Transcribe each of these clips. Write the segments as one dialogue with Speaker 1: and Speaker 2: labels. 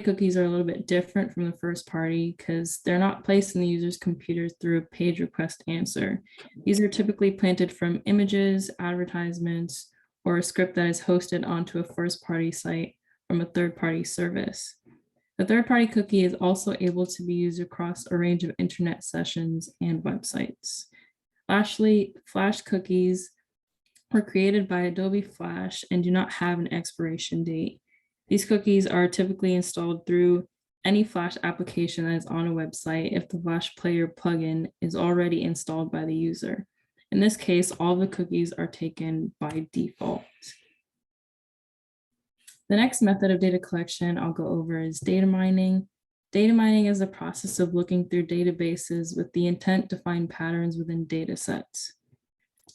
Speaker 1: cookies are a little bit different from the first party because they're not placed in the user's computer through a page request answer. These are typically planted from images, advertisements, or a script that is hosted onto a first party site from a third party service. The third party cookie is also able to be used across a range of internet sessions and websites. Lastly, Flash cookies were created by Adobe Flash and do not have an expiration date. These cookies are typically installed through any Flash application that is on a website if the Flash Player plugin is already installed by the user. In this case, all the cookies are taken by default. The next method of data collection I'll go over is data mining. Data mining is the process of looking through databases with the intent to find patterns within data sets.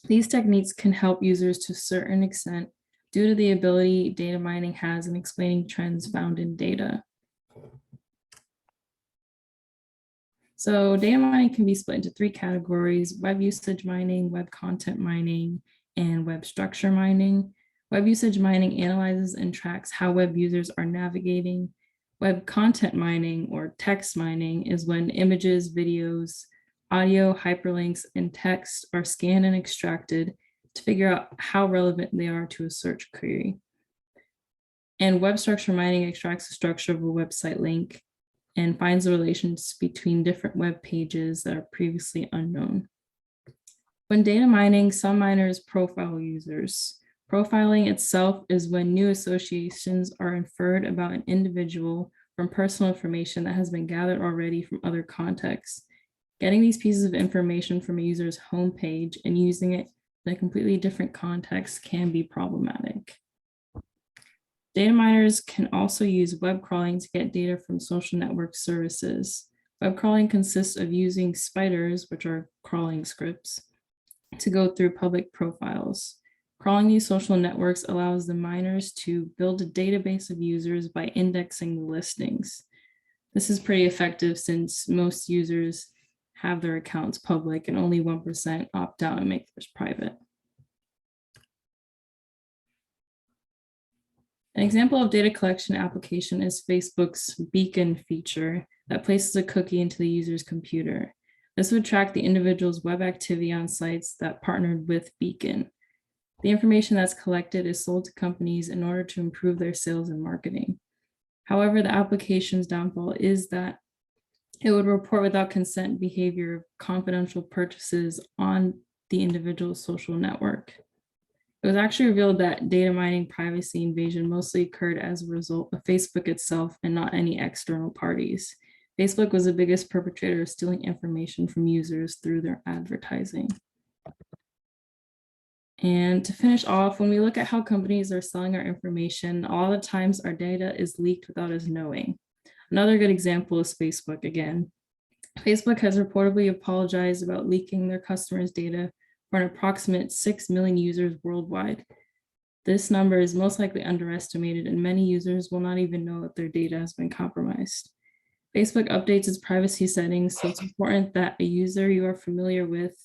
Speaker 1: These techniques can help users to a certain extent due to the ability data mining has in explaining trends found in data. So data mining can be split into three categories: web usage mining, web content mining, and web structure mining. Web usage mining analyzes and tracks how web users are navigating. Web content mining or text mining is when images, videos, audio, hyperlinks, and text are scanned and extracted to figure out how relevant they are to a search query. And web structure mining extracts the structure of a website link and finds the relations between different web pages that are previously unknown. When data mining, some miners profile users. Profiling itself is when new associations are inferred about an individual from personal information that has been gathered already from other contexts. Getting these pieces of information from a user's homepage and using it in a completely different context can be problematic. Data miners can also use web crawling to get data from social network services. Web crawling consists of using spiders, which are crawling scripts, to go through public profiles. Crawling these social networks allows the miners to build a database of users by indexing the listings. This is pretty effective since most users have their accounts public and only 1% opt out and make theirs private. An example of data collection application is Facebook's Beacon feature that places a cookie into the user's computer. This would track the individual's web activity on sites that partnered with Beacon. The information that's collected is sold to companies in order to improve their sales and marketing. However, the application's downfall is that it would report without consent behavior of confidential purchases on the individual social network. It was actually revealed that data mining privacy invasion mostly occurred as a result of Facebook itself and not any external parties. Facebook was the biggest perpetrator of stealing information from users through their advertising. And to finish off, when we look at how companies are selling our information, a lot of times our data is leaked without us knowing. Another good example is Facebook again. Facebook has reportedly apologized about leaking their customers' data for an approximate 6 million users worldwide. This number is most likely underestimated, and many users will not even know that their data has been compromised. Facebook updates its privacy settings, so it's important that as a user you're familiar with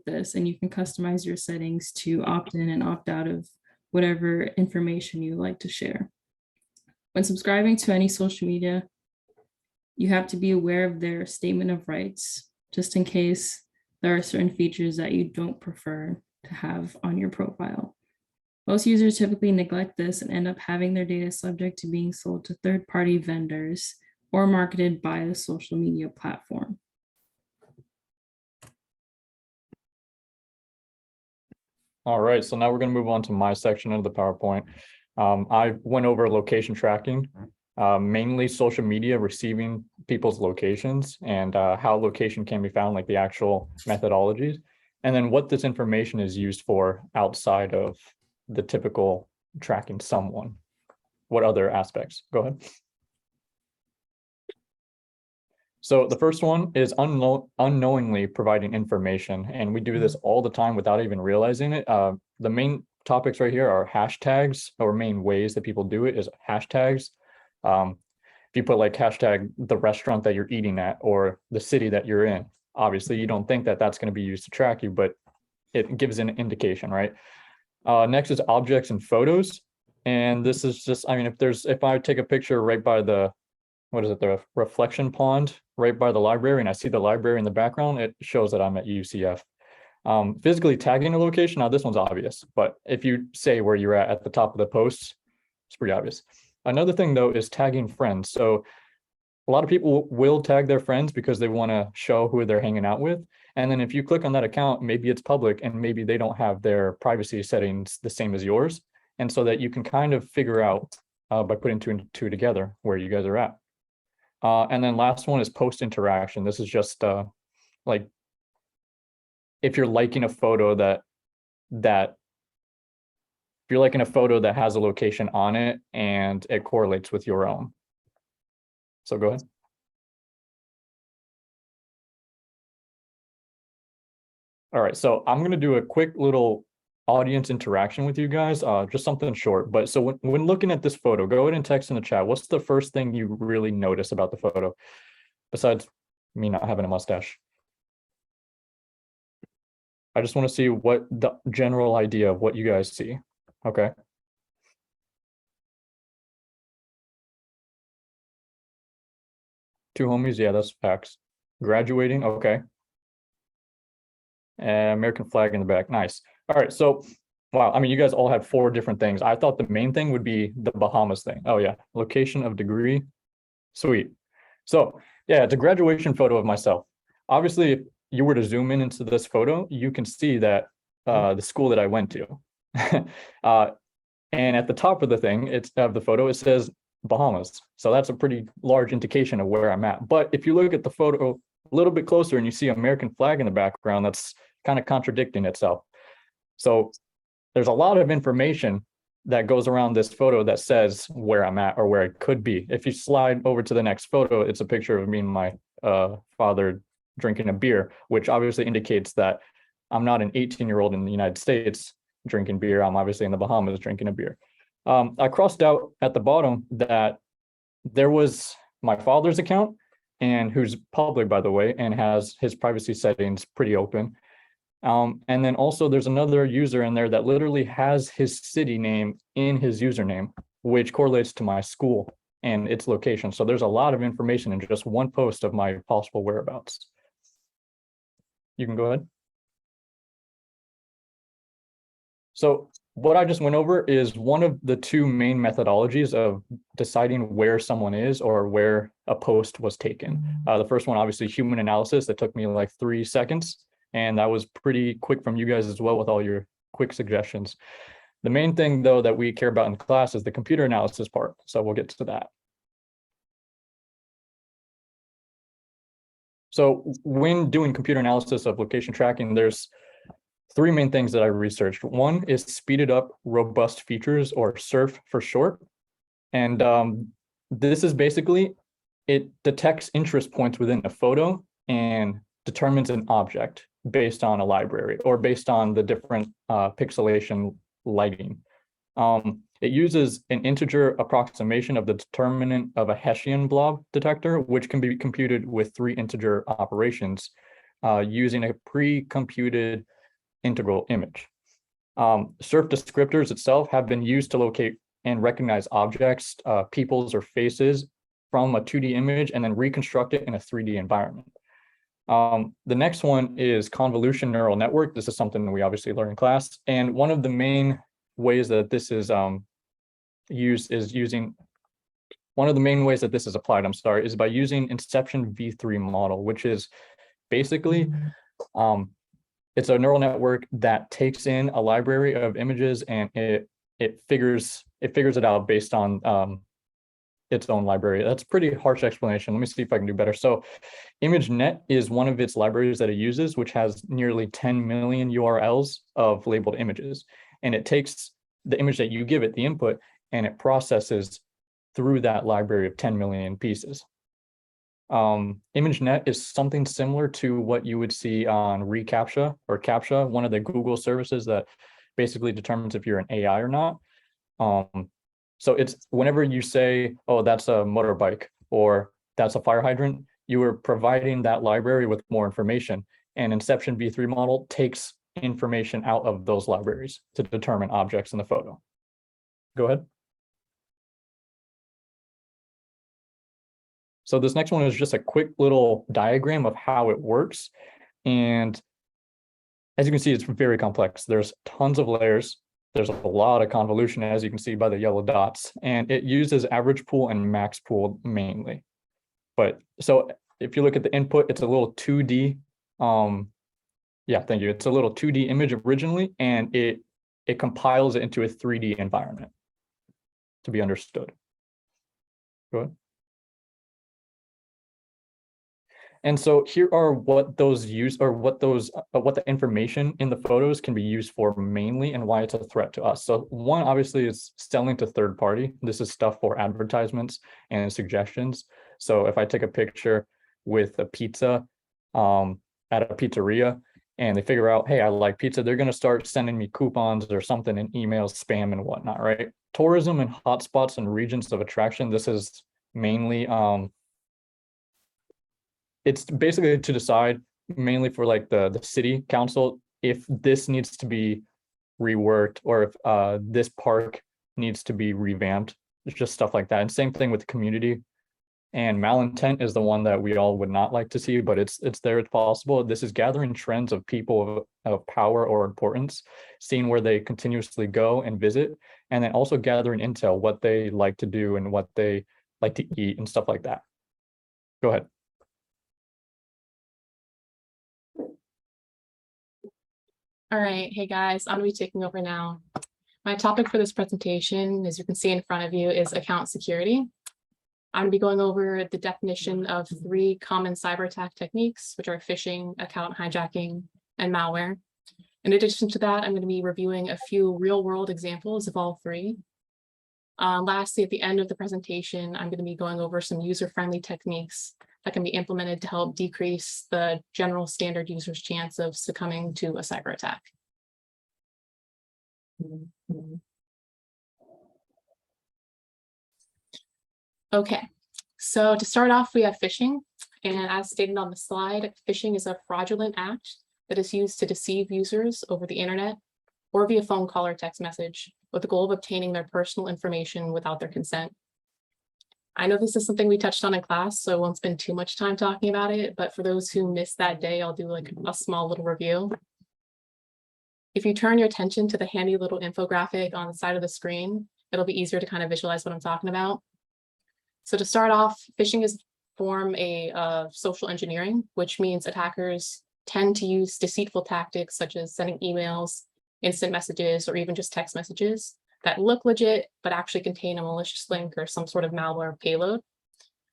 Speaker 1: this, and you can customize your settings to opt in and opt out of whatever information you like to share. When subscribing to any social media, you have to be aware of their statement of rights, just in case there are certain features that you don't prefer to have on your profile. Most users typically neglect this and end up having their data subject to being sold to third-party vendors or marketed by the social media platform.
Speaker 2: All right, so now we're going to move on to my section of the PowerPoint. I went over location tracking, mainly social media receiving people's locations and how location can be found, like the actual methodologies, and then what this information is used for outside of the typical tracking someone. What other aspects? Go ahead. So the first one is unknowingly providing information, and we do this all the time without even realizing it. The main topics right here are hashtags, or main ways that people do it is hashtags. If you put like hashtag the restaurant that you're eating at or the city that you're in, obviously you don't think that that's going to be used to track you, but it gives an indication, right? Next is objects and photos. And this is just, I mean, if I take a picture right by the, what is it, the reflection pond, right by the library, and I see the library in the background, it shows that I'm at UCF. Physically tagging a location, now this one's obvious, but if you say where you're at the top of the post, it's pretty obvious. Another thing though is tagging friends. So a lot of people will tag their friends because they want to show who they're hanging out with. And then if you click on that account, maybe it's public and maybe they don't have their privacy settings the same as yours. And so that you can kind of figure out by putting two and two together where you guys are at. And then last one is post interaction. This is just like if you're liking a photo if you're liking a photo that has a location on it and it correlates with your own. So go ahead. All right, so I'm going to do a quick little audience interaction with you guys, just something short. But so when looking at this photo, go ahead and text in the chat. What's the first thing you really notice about the photo besides me not having a mustache? I just want to see what the general idea of what you guys see. Okay. Two homies, yeah, that's facts. Graduating, okay. American flag in the back, nice. All right, so wow, I mean, you guys all had 4 different things. I thought the main thing would be the Bahamas thing. Oh yeah, location of degree, sweet. So yeah, it's a graduation photo of myself. Obviously, if you were to zoom in into this photo, you can see that the school that I went to. And at the top of the thing, it's of the photo, it says Bahamas. So that's a pretty large indication of where I'm at. But if you look at the photo a little bit closer and you see American flag in the background, that's kind of contradicting itself. So there's a lot of information that goes around this photo that says where I'm at or where it could be. If you slide over to the next photo, it's a picture of me and my father drinking a beer, which obviously indicates that I'm not an 18-year-old in the United States drinking beer. I'm obviously in the Bahamas drinking a beer. I crossed out at the bottom that there was my father's account, and who's public, by the way, and has his privacy settings pretty open. And then also there's another user in there that literally has his city name in his username, which correlates to my school and its location. So there's a lot of information in just one post of my possible whereabouts. You can go ahead. So what I just went over is one of the 2 main methodologies of deciding where someone is or where a post was taken. The first one, obviously, human analysis, that took me like 3 seconds. And that was pretty quick from you guys as well with all your quick suggestions. The main thing, though, that we care about in class is the computer analysis part. So we'll get to that. So when doing computer analysis of location tracking, there's 3 main things that I researched. One is speeded up robust features, or SURF for short. And this is basically, it detects interest points within a photo and determines an object based on a library or based on the different pixelation lighting. It uses an integer approximation of the determinant of a Hessian blob detector, which can be computed with 3 integer operations using a pre-computed integral image. SURF descriptors itself have been used to locate and recognize objects, peoples or faces from a 2D image and then reconstruct it in a 3D environment. The next one is convolution neural network. This is something that we obviously learn in class. And one of the main ways that this is used is one of the main ways that this is applied, is by using Inception V3 model, which is basically, it's a neural network that takes in a library of images and it figures it out based on its own library. That's a pretty harsh explanation. Let me see if I can do better. So ImageNet is one of its libraries that it uses, which has nearly 10 million URLs of labeled images. And it takes the image that you give it, the input, and it processes through that library of 10 million pieces. ImageNet is something similar to what you would see on reCAPTCHA or CAPTCHA, one of the Google services that basically determines if you're an AI or not. So it's whenever you say, oh, that's a motorbike or that's a fire hydrant, you are providing that library with more information. And Inception V3 model takes information out of those libraries to determine objects in the photo. Go ahead. So this next one is just a quick little diagram of how it works. And as you can see, it's very complex. There's tons of layers. There's a lot of convolution, as you can see by the yellow dots, and it uses average pool and max pool mainly. But so if you look at the input, it's a little 2D. Yeah, thank you. It's a little 2D image originally, and it compiles it into a 3D environment to be understood. Go ahead. And so here are what those use or what the information in the photos can be used for mainly and why it's a threat to us. So one obviously is selling to third party. This is stuff for advertisements and suggestions. So if I take a picture with a pizza at a pizzeria and they figure out, hey, I like pizza, they're going to start sending me coupons or something in emails, spam and whatnot, right? Tourism and hotspots and regions of attraction. This is mainly it's basically to decide mainly for like the city council if this needs to be reworked or if this park needs to be revamped. It's just stuff like that. And same thing with the community. And malintent is the one that we all would not like to see, but it's there, it's possible. This is gathering trends of people of power or importance, seeing where they continuously go and visit, and then also gathering intel, what they like to do and what they like to eat and stuff like that. Go ahead.
Speaker 3: All right, hey guys, I'm gonna be taking over now. My topic for this presentation, as you can see in front of you, is account security. I'm gonna be going over the definition of 3 common cyber attack techniques, which are phishing, account hijacking, and malware. In addition to that, I'm going to be reviewing a few real-world examples of all 3. Lastly, at the end of the presentation, I'm going to be going over some user-friendly techniques that can be implemented to help decrease the general standard user's chance of succumbing to a cyber attack. Okay, so to start off, we have phishing. And as stated on the slide, phishing is a fraudulent act that is used to deceive users over the internet or via phone call or text message with the goal of obtaining their personal information without their consent. I know this is something we touched on in class, so I won't spend too much time talking about it, but for those who missed that day, I'll do like a small little review. If you turn your attention to the handy little infographic on the side of the screen, it'll be easier to kind of visualize what I'm talking about. So to start off, phishing is a form of social engineering, which means attackers tend to use deceitful tactics such as sending emails, instant messages, or even just text messages that look legit, but actually contain a malicious link or some sort of malware payload.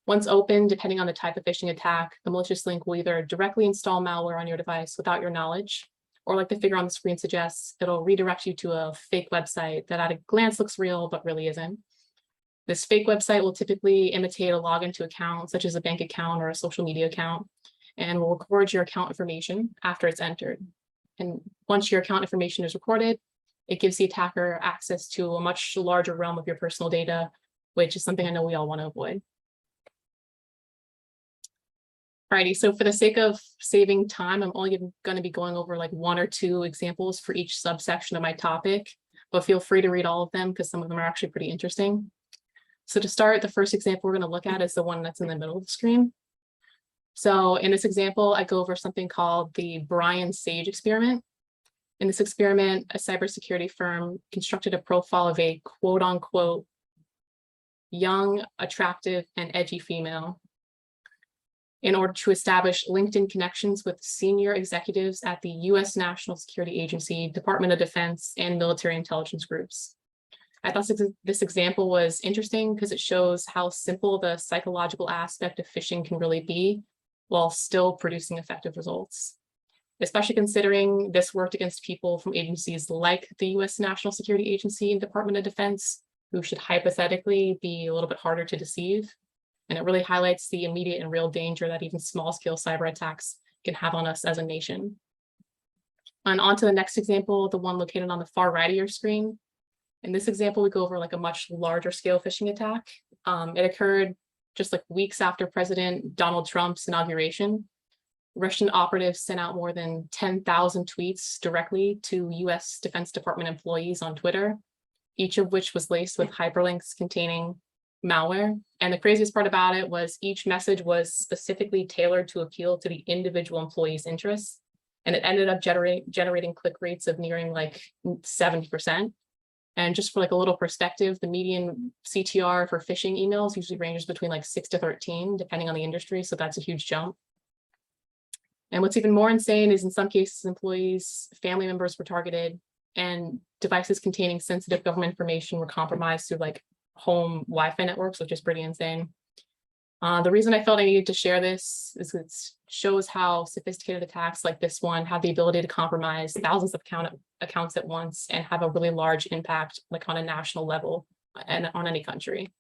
Speaker 3: Once opened, depending on the type of phishing attack, the malicious link will either directly install malware on your device without your knowledge, or like the figure on the screen suggests, it'll redirect you to a fake website that at a glance looks real, but really isn't. This fake website will typically imitate a login to account, such as a bank account or a social media account, and will record your account information after it's entered. And once your account information is recorded, it gives the attacker access to a much larger realm of your personal data, which is something I know we all want to avoid. Alrighty, so for the sake of saving time, I'm only going to be going over like 1 or 2 examples for each subsection of my topic, but feel free to read all of them because some of them are actually pretty interesting. So to start, the first example we're going to look at is the one that's in the middle of the screen. So in this example, I go over something called the Brian Sage experiment. In this experiment, a cybersecurity firm constructed a profile of a quote unquote young, attractive, and edgy female in order to establish LinkedIn connections with senior executives at the US National Security Agency, Department of Defense, and military intelligence groups. I thought this example was interesting because it shows how simple the psychological aspect of phishing can really be while still producing effective results, especially considering this worked against people from agencies like the US National Security Agency and Department of Defense, who should hypothetically be a little bit harder to deceive. And it really highlights the immediate and real danger that even small-scale cyber attacks can have on us as a nation. And on to the next example, the one located on the far right of your screen. In this example, we go over like a much larger scale phishing attack. It occurred just like weeks after President Donald Trump's inauguration. Russian operatives sent out more than 10,000 tweets directly to US Defense Department employees on Twitter, each of which was laced with hyperlinks containing malware. And the craziest part about it was each message was specifically tailored to appeal to the individual employee's interests. And it ended up generating click rates of nearing like 70%. And just for like a little perspective, the median CTR for phishing emails usually ranges between like 6 to 13, depending on the industry. So that's a huge jump. And what's even more insane is in some cases, employees, family members were targeted, and devices containing sensitive government information were compromised through like home Wi-Fi networks, which is pretty insane. The reason I felt I needed to share this is it shows how sophisticated attacks like this one have the ability to compromise thousands of accounts at once and have a really large impact like on a national level and on any country.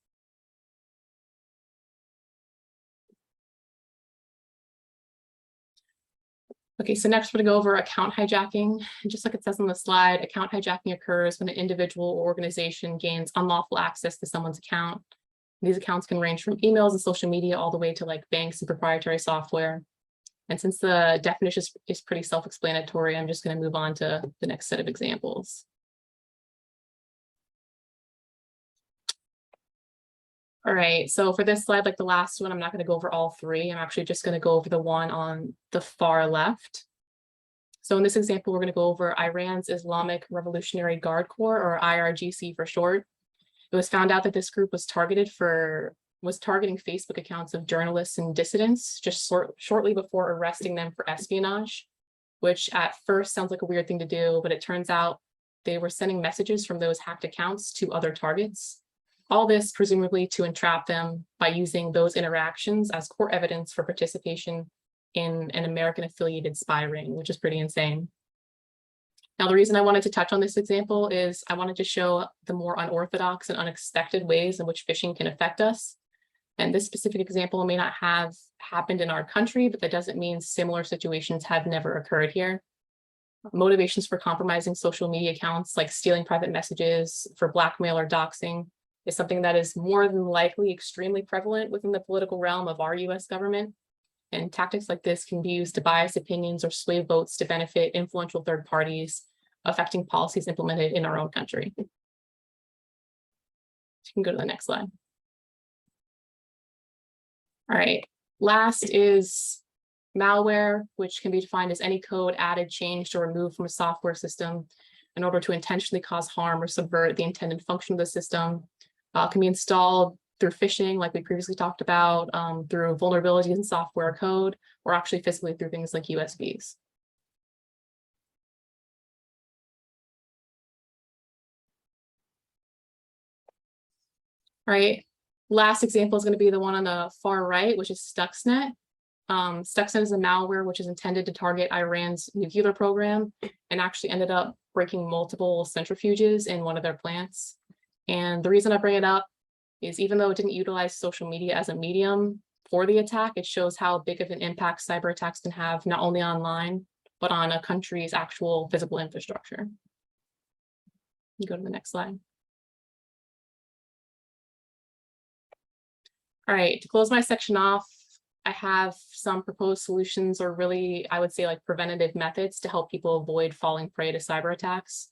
Speaker 3: Okay, so next we're going to go over account hijacking. And just like it says on the slide, account hijacking occurs when an individual or organization gains unlawful access to someone's account. These accounts can range from emails and social media all the way to like banks and proprietary software. And since the definition is pretty self-explanatory, I'm just going to move on to the next set of examples. All right, so for this slide, like the last one, I'm not going to go over all three. I'm actually just going to go over the one on the far left. So in this example, we're going to go over Iran's Islamic Revolutionary Guard Corps, or IRGC for short. It was found out that this group was targeting Facebook accounts of journalists and dissidents just shortly before arresting them for espionage, which at first sounds like a weird thing to do, but it turns out they were sending messages from those hacked accounts to other targets. All this presumably to entrap them by using those interactions as core evidence for participation in an American affiliated spy ring, which is pretty insane. Now, the reason I wanted to touch on this example is I wanted to show the more unorthodox and unexpected ways in which phishing can affect us. And this specific example may not have happened in our country, but that doesn't mean similar situations have never occurred here. Motivations for compromising social media accounts, like stealing private messages for blackmail or doxing, is something that is more than likely extremely prevalent within the political realm of our US government. And tactics like this can be used to bias opinions or sway votes to benefit influential third parties, affecting policies implemented in our own country. You can go to the next slide. All right, last is malware, which can be defined as any code added, changed, or removed from a software system in order to intentionally cause harm or subvert the intended function of the system. Can be installed through phishing, like we previously talked about, through vulnerabilities in software code, or actually physically through things like USBs. All right, last example is going to be the one on the far right, which is Stuxnet. Stuxnet is a malware which is intended to target Iran's nuclear program and actually ended up breaking multiple centrifuges in one of their plants. And the reason I bring it up is even though it didn't utilize social media as a medium for the attack, it shows how big of an impact cyber attacks can have not only online, but on a country's actual physical infrastructure. You go to the next slide. All right, to close my section off, I have some proposed solutions, or really, I would say like preventative methods to help people avoid falling prey to cyber attacks.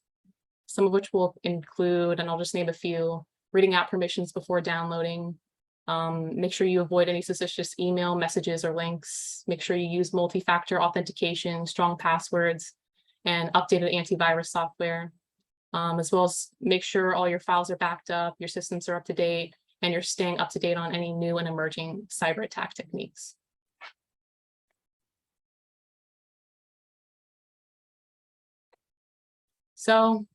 Speaker 3: Some of which will include, and I'll just name a few, reading out permissions before downloading. Make sure you avoid any suspicious email messages or links. Make sure you use multi-factor authentication, strong passwords, and updated antivirus software. As well as make sure all your files are backed up, your systems are up to date, and you're staying up to date on any new and emerging cyber attack techniques. So,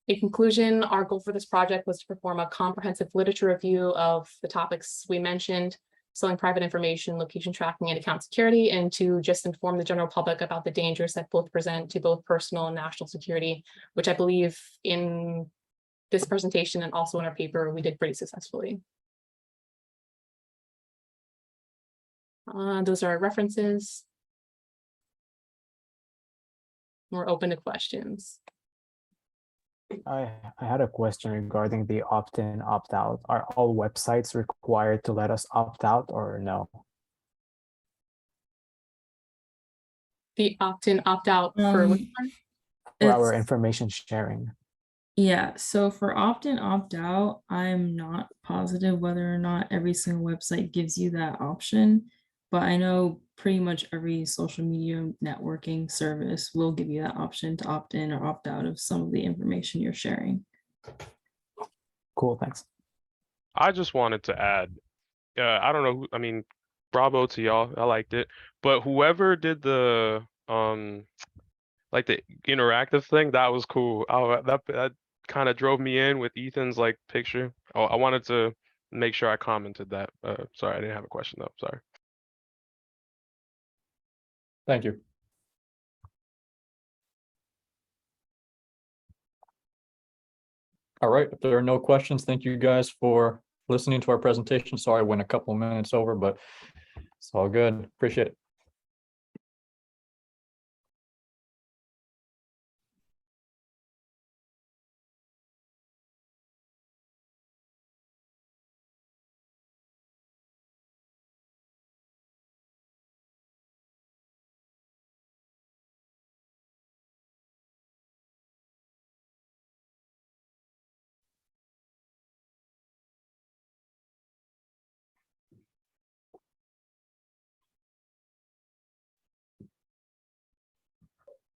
Speaker 3: in conclusion, our goal for this project was to perform a comprehensive literature review of the topics we mentioned, selling private information, location tracking, and account security, and to just inform the general public about the dangers that both present to both personal and national security, which I believe in this presentation and also in our paper, we did pretty successfully. Those are our references. We're open to questions.
Speaker 4: I had a question regarding the opt-in, opt-out. Are all websites required to let us opt out or no?
Speaker 3: The opt-in, opt-out for which one?
Speaker 4: For our
Speaker 1: It's-
Speaker 4: information sharing.
Speaker 1: Yeah, so for opt-in, opt-out, I'm not positive whether or not every single website gives you that option. But I know pretty much every social media networking service will give you that option to opt in or opt out of some of the information you're sharing.
Speaker 4: Cool, thanks.
Speaker 5: I just wanted to add, I don't know, I mean, bravo to y'all. I liked it. But whoever did the like the interactive thing, that was cool. That kind of drove me in with Ethan's like picture. Oh, I wanted to make sure I commented that. Sorry, I didn't have a question though. Sorry.
Speaker 2: Thank you. All right, if there are no questions, thank you guys for listening to our presentation. Sorry, I went a couple of minutes over, but it's all good. Appreciate it.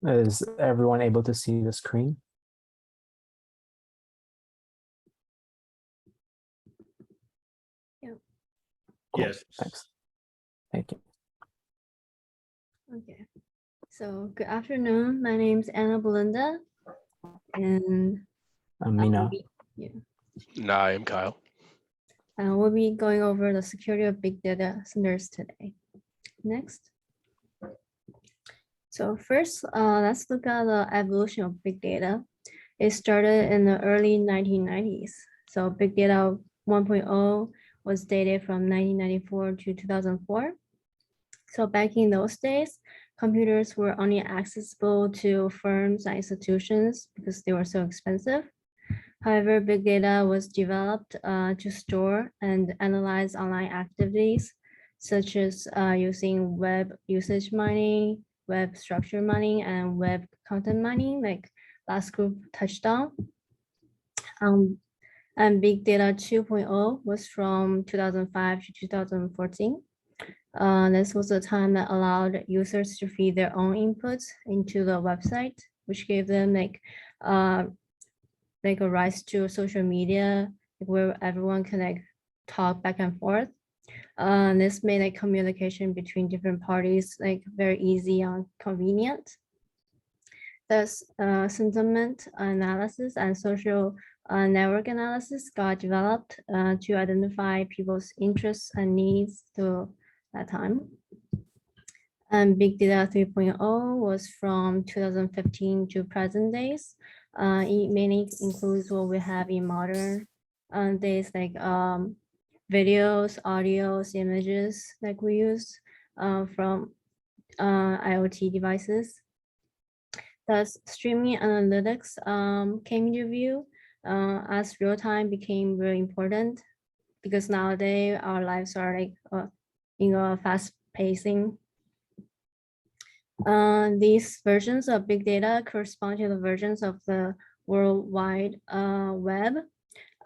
Speaker 4: Is everyone able to see the screen?
Speaker 6: Yeah.
Speaker 4: Cool,
Speaker 7: Yes.
Speaker 4: thanks. Thank you.
Speaker 6: Okay. So good afternoon. My name's Anna Belinda, and
Speaker 4: Mina,
Speaker 5: Nah, I'm Kyle.
Speaker 6: we'll be going over the security of big data centers today. Next. So first, let's look at the evolution of big data. It started in the early 1990s. So big data 1.0 was dated from 1994 to 2004. So back in those days, computers were only accessible to firms and institutions because they were so expensive. However, big data was developed to store and analyze online activities, such as using web usage mining, web structure mining, and web content mining, like last group touched on. And Big Data 2.0 was from 2005 to 2014. This was a time that allowed users to feed their own inputs into the website, which gave them like a rise to social media where everyone can like talk back and forth. This made like communication between different parties like very easy and convenient. Thus, sentiment analysis and social network analysis got developed to identify people's interests and needs through that time. And Big Data 3.0 was from 2015 to present days. It mainly includes what we have in modern days, like videos, audios, images like we use from IoT devices. Thus, streaming analytics came into view as real time became very important because nowadays our lives are like in a fast pacing. These versions of big data correspond to the versions of the World Wide Web.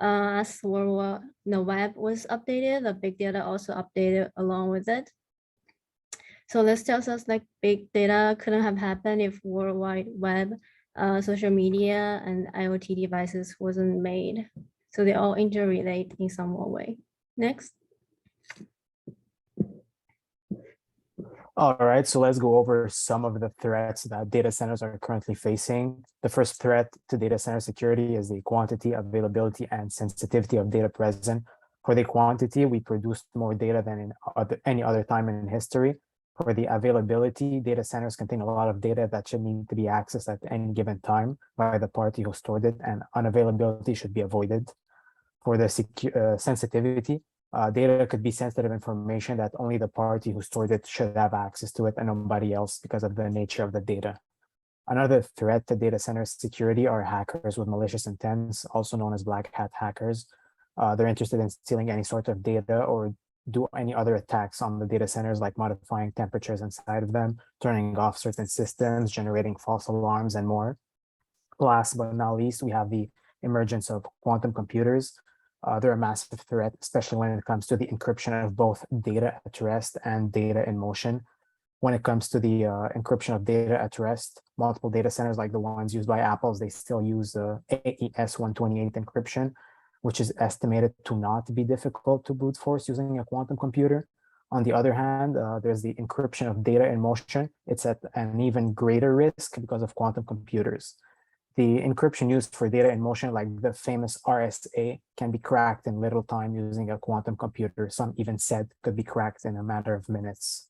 Speaker 6: As the web was updated, the big data also updated along with it. So this tells us like big data couldn't have happened if World Wide Web, social media, and IoT devices wasn't made. So they all interrelate in some way. Next.
Speaker 4: all right, so let's go over some of the threats that data centers are currently facing. The first threat to data center security is the quantity, availability, and sensitivity of data present. For the quantity, we produced more data than in any other time in history. For the availability, data centers contain a lot of data that should need to be accessed at any given time by the party who stored it, and unavailability should be avoided. For the sensitivity, data could be sensitive information that only the party who stored it should have access to it and nobody else because of the nature of the data. Another threat to data center security are hackers with malicious intents, also known as black hat hackers. They're interested in stealing any sort of data or do any other attacks on the data centers, like modifying temperatures inside of them, turning off certain systems, generating false alarms, and more. Last but not least, we have the emergence of quantum computers. They're a massive threat, especially when it comes to the encryption of both data at rest and data in motion. When it comes to the encryption of data at rest, multiple data centers like the ones used by Apple, they still use AES 128 encryption, which is estimated to not be difficult to brute force using a quantum computer. On the other hand, there's the encryption of data in motion. It's at an even greater risk because of quantum computers. The encryption used for data in motion, like the famous RSA, can be cracked in little time using a quantum computer. Some even said could be cracked in a matter of minutes.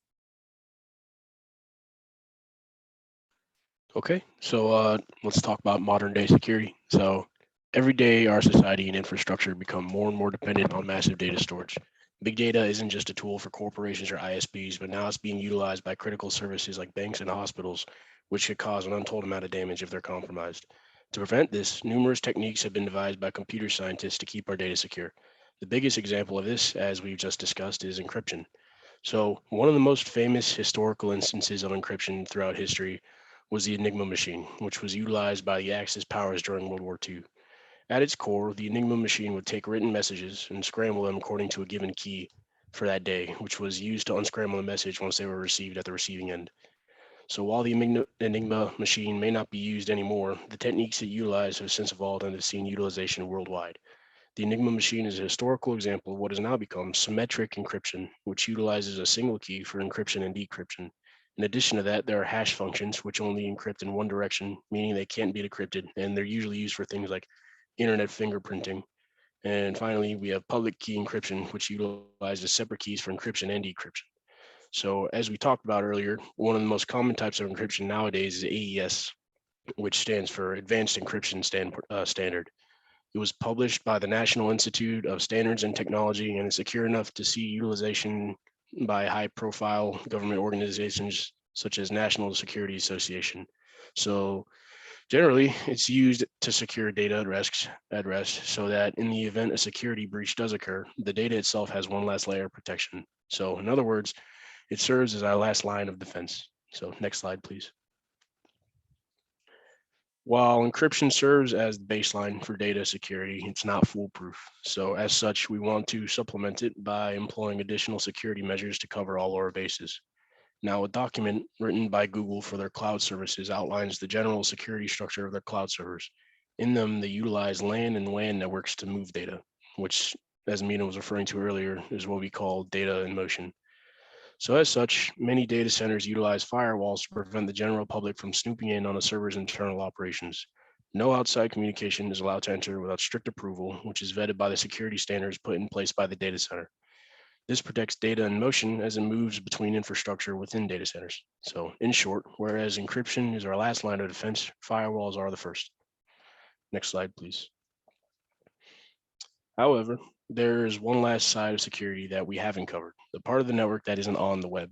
Speaker 7: Okay, so let's talk about modern day security. So every day our society and infrastructure become more and more dependent on massive data storage. Big data isn't just a tool for corporations or ISPs, but now it's being utilized by critical services like banks and hospitals, which could cause an untold amount of damage if they're compromised. To prevent this, numerous techniques have been devised by computer scientists to keep our data secure. The biggest example of this, as we've just discussed, is encryption. So one of the most famous historical instances of encryption throughout history was the Enigma machine, which was utilized by the Axis powers during World War II. At its core, the Enigma machine would take written messages and scramble them according to a given key for that day, which was used to unscramble the message once they were received at the receiving end. So while the Enigma machine may not be used anymore, the techniques it utilized have since evolved and have seen utilization worldwide. The Enigma machine is a historical example of what has now become symmetric encryption, which utilizes a single key for encryption and decryption. In addition to that, there are hash functions which only encrypt in one direction, meaning they can't be decrypted, and they're usually used for things like internet fingerprinting. And finally, we have public key encryption, which utilizes separate keys for encryption and decryption. So as we talked about earlier, one of the most common types of encryption nowadays is AES, which stands for Advanced Encryption Standard. It was published by the National Institute of Standards and Technology and is secure enough to see utilization by high-profile government organizations such as National Security Association. So generally, it's used to secure data at rest so that in the event a security breach does occur, the data itself has one last layer of protection. So in other words, it serves as our last line of defense. So next slide, please. While encryption serves as the baseline for data security, it's not foolproof. So as such, we want to supplement it by employing additional security measures to cover all our bases. Now, a document written by Google for their cloud services outlines the general security structure of their cloud servers. In them, they utilize LAN and WAN networks to move data, which, as Mina was referring to earlier, is what we call data in motion. So as such, many data centers utilize firewalls to prevent the general public from snooping in on a server's internal operations. No outside communication is allowed to enter without strict approval, which is vetted by the security standards put in place by the data center. This protects data in motion as it moves between infrastructure within data centers. So in short, whereas encryption is our last line of defense, firewalls are the first. Next slide, please. However, there is one last side of security that we haven't covered, the part of the network that isn't on the web.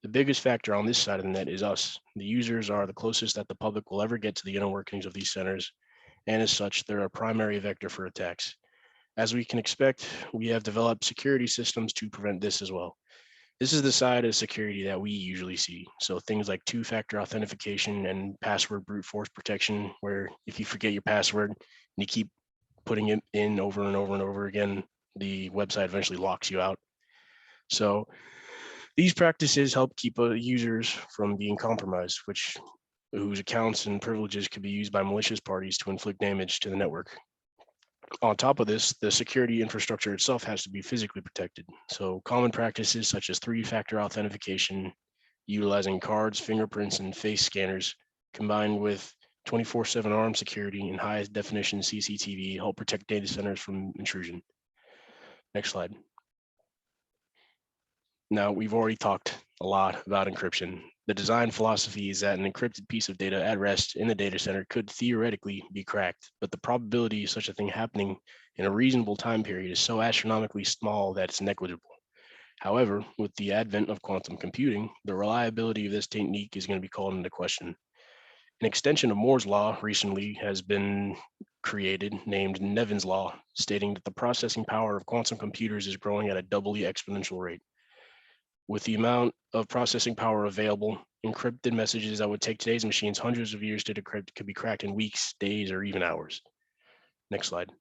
Speaker 7: The biggest factor on this side of the net is us. The users are the closest that the public will ever get to the inner workings of these centers, and as such, they're a primary vector for attacks. As we can expect, we have developed security systems to prevent this as well. This is the side of security that we usually see. So things like two-factor authentication and password brute force protection, where if you forget your password and you keep putting it in over and over and over again, the website eventually locks you out. So these practices help keep users from being compromised, whose accounts and privileges could be used by malicious parties to inflict damage to the network. On top of this, the security infrastructure itself has to be physically protected. So common practices such as three-factor authentication, utilizing cards, fingerprints, and face scanners, combined with 24/7 armed security and high definition CCTV help protect data centers from intrusion. Next slide. Now, we've already talked a lot about encryption. The design philosophy is that an encrypted piece of data at rest in the data center could theoretically be cracked, but the probability of such a thing happening in a reasonable time period is so astronomically small that it's negligible. However, with the advent of quantum computing, the reliability of this technique is going to be called into question. An extension of Moore's law recently has been created named Nevin's law, stating that the processing power of quantum computers is growing at a doubly exponential rate. With the amount of processing power available, encrypted messages that would take today's machines hundreds of years to decrypt could be cracked in weeks, days, or even hours. Next slide.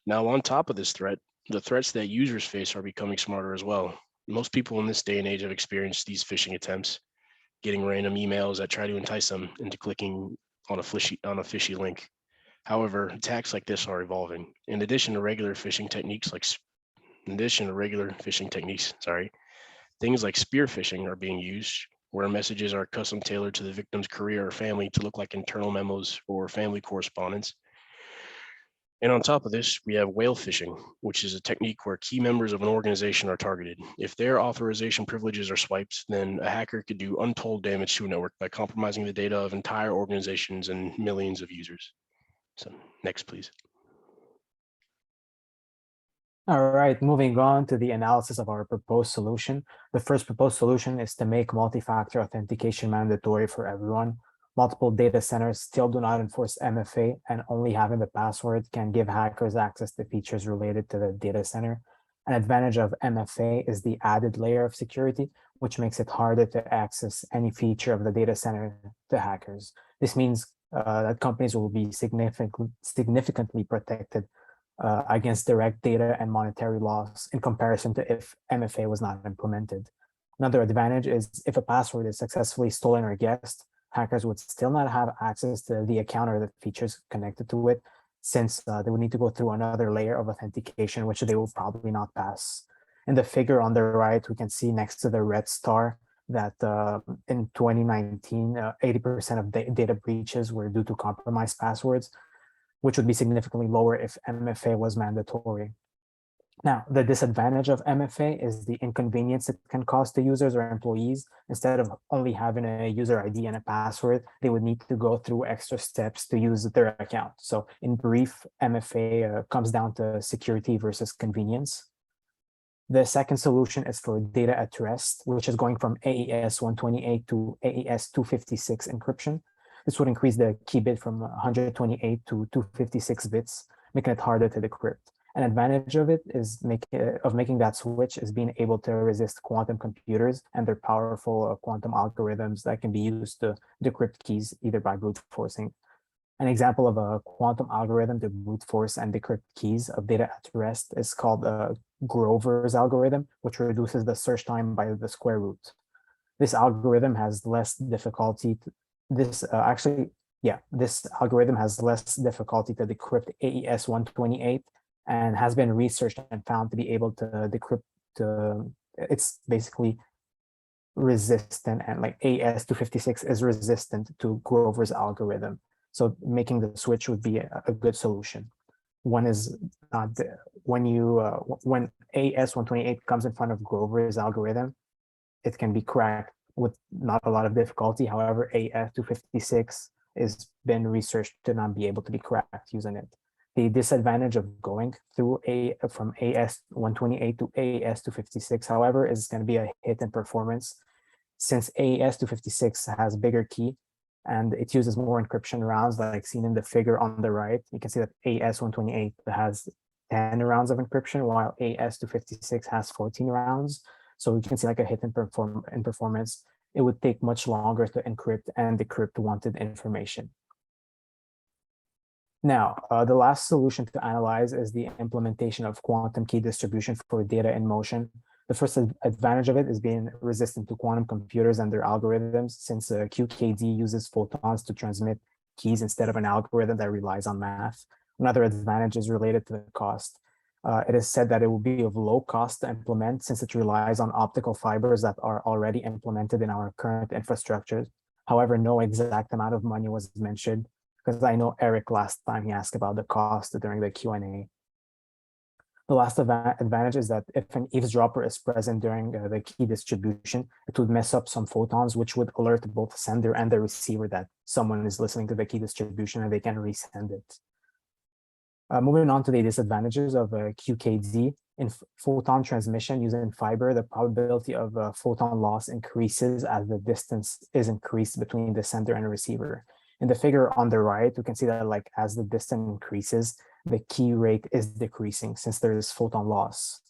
Speaker 7: Now, on top of this threat, the threats that users face are becoming smarter as well. Most people in this day and age have experienced these phishing attempts, getting random emails that try to entice them into clicking on a fishy link. However, attacks like this are evolving. In addition to regular phishing techniques, things like spear phishing are being used, where messages are custom tailored to the victim's career or family to look like internal memos or family correspondence. And on top of this, we have whale phishing, which is a technique where key members of an organization are targeted. If their authorization privileges are swiped, then a hacker could do untold damage to a network by compromising the data of entire organizations and millions of users. So next, please.
Speaker 4: All right, moving on to the analysis of our proposed solution. The first proposed solution is to make multi-factor authentication mandatory for everyone. Multiple data centers still do not enforce MFA, and only having the password can give hackers access to features related to the data center. An advantage of MFA is the added layer of security, which makes it harder to access any feature of the data center to hackers. This means that companies will be significantly protected against direct data and monetary loss in comparison to if MFA was not implemented. Another advantage is if a password is successfully stolen or guessed, hackers would still not have access to the account or the features connected to it, since they would need to go through another layer of authentication, which they will probably not pass. In the figure on the right, we can see next to the red star that in 2019, 80% of data breaches were due to compromised passwords, which would be significantly lower if MFA was mandatory. Now, the disadvantage of MFA is the inconvenience it can cause to users or employees. Instead of only having a user ID and a password, they would need to go through extra steps to use their account. So in brief, MFA comes down to security versus convenience. The second solution is for data at rest, which is going from AES 128 to AES 256 encryption. This would increase the key bit from 128 to 256 bits, making it harder to decrypt. An advantage of it is making that switch is being able to resist quantum computers and their powerful quantum algorithms that can be used to decrypt keys either by brute forcing. An example of a quantum algorithm to brute force and decrypt keys of data at rest is called Grover's algorithm, which reduces the search time by the square root. This algorithm has less difficulty. This algorithm has less difficulty to decrypt AES 128 and has been researched and found to be able to decrypt. It's basically resistant, and like AES 256 is resistant to Grover's algorithm. So making the switch would be a good solution. One is when AES 128 comes in front of Grover's algorithm, it can be cracked with not a lot of difficulty. However, AES 256 has been researched to not be able to be cracked using it. The disadvantage of going through from AES 128 to AES 256, however, is going to be a hit in performance, since AES 256 has bigger key and it uses more encryption rounds, like seen in the figure on the right. You can see that AES 128 has 10 rounds of encryption, while AES 256 has 14 rounds. So we can see like a hit in performance. It would take much longer to encrypt and decrypt wanted information. Now, the last solution to analyze is the implementation of quantum key distribution for data in motion. The first advantage of it is being resistant to quantum computers and their algorithms, since QKD uses photons to transmit keys instead of an algorithm that relies on math. Another advantage is related to the cost. It is said that it will be of low cost to implement, since it relies on optical fibers that are already implemented in our current infrastructures. However, no exact amount of money was mentioned, because I know Eric last time he asked about the cost during the Q&A. The last advantage is that if an eavesdropper is present during the key distribution, it would mess up some photons, which would alert both the sender and the receiver that someone is listening to the key distribution and they can resend it. Moving on to the disadvantages of QKD. In photon transmission using fiber, the probability of photon loss increases as the distance is increased between the sender and receiver. In the figure on the right, we can see that like as the distance increases, the key rate is decreasing since there is photon loss.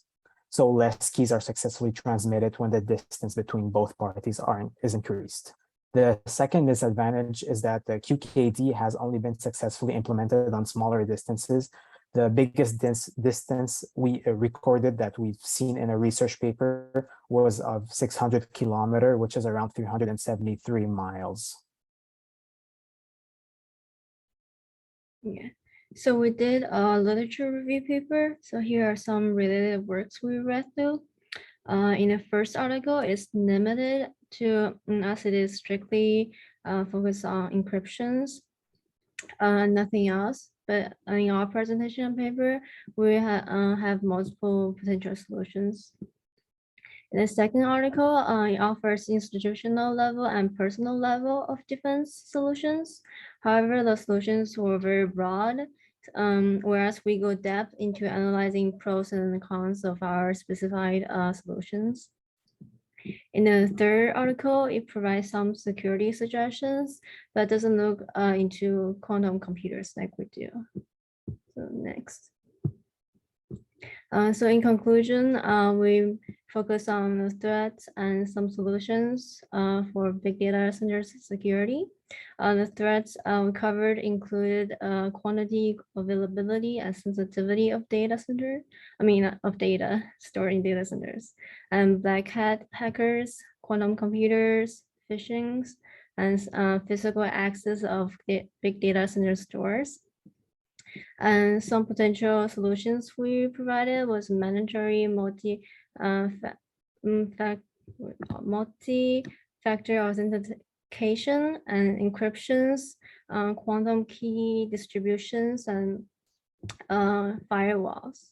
Speaker 4: So less keys are successfully transmitted when the distance between both parties is increased. The second disadvantage is that the QKD has only been successfully implemented on smaller distances. The biggest distance we recorded that we've seen in a research paper was of 600 kilometer, which is around 373 miles.
Speaker 6: Yeah, so we did a literature review paper. So here are some related works we read through. In the first article, it's limited to, as it is strictly focused on encryptions, nothing else. But in our presentation paper, we have multiple potential solutions. In the second article, it offers institutional level and personal level of defense solutions. However, the solutions were very broad, whereas we go depth into analyzing pros and cons of our specified solutions. In the third article, it provides some security suggestions, but doesn't look into quantum computers like we do. So next. So in conclusion, we focus on the threats and some solutions for big data centers security. The threats we covered included quantity, availability, and sensitivity of data of data stored in data centers, and black hat hackers, quantum computers, phishings, and physical access of big data center stores. And some potential solutions we provided was mandatory multi-factor authentication and encryptions, quantum key distributions, and firewalls.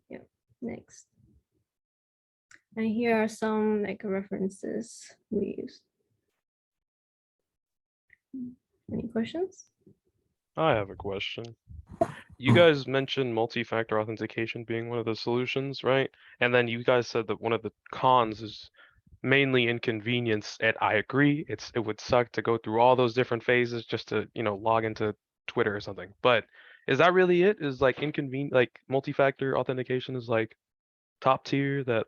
Speaker 6: Yeah, next. And here are some references we used. Any questions?
Speaker 5: I have a question. You guys mentioned multi-factor authentication being one of the solutions, right? And then you guys said that one of the cons is mainly inconvenience, and I agree. It would suck to go through all those different phases just to, log into Twitter or something. But is that really it? Is like multi-factor authentication is like top tier, that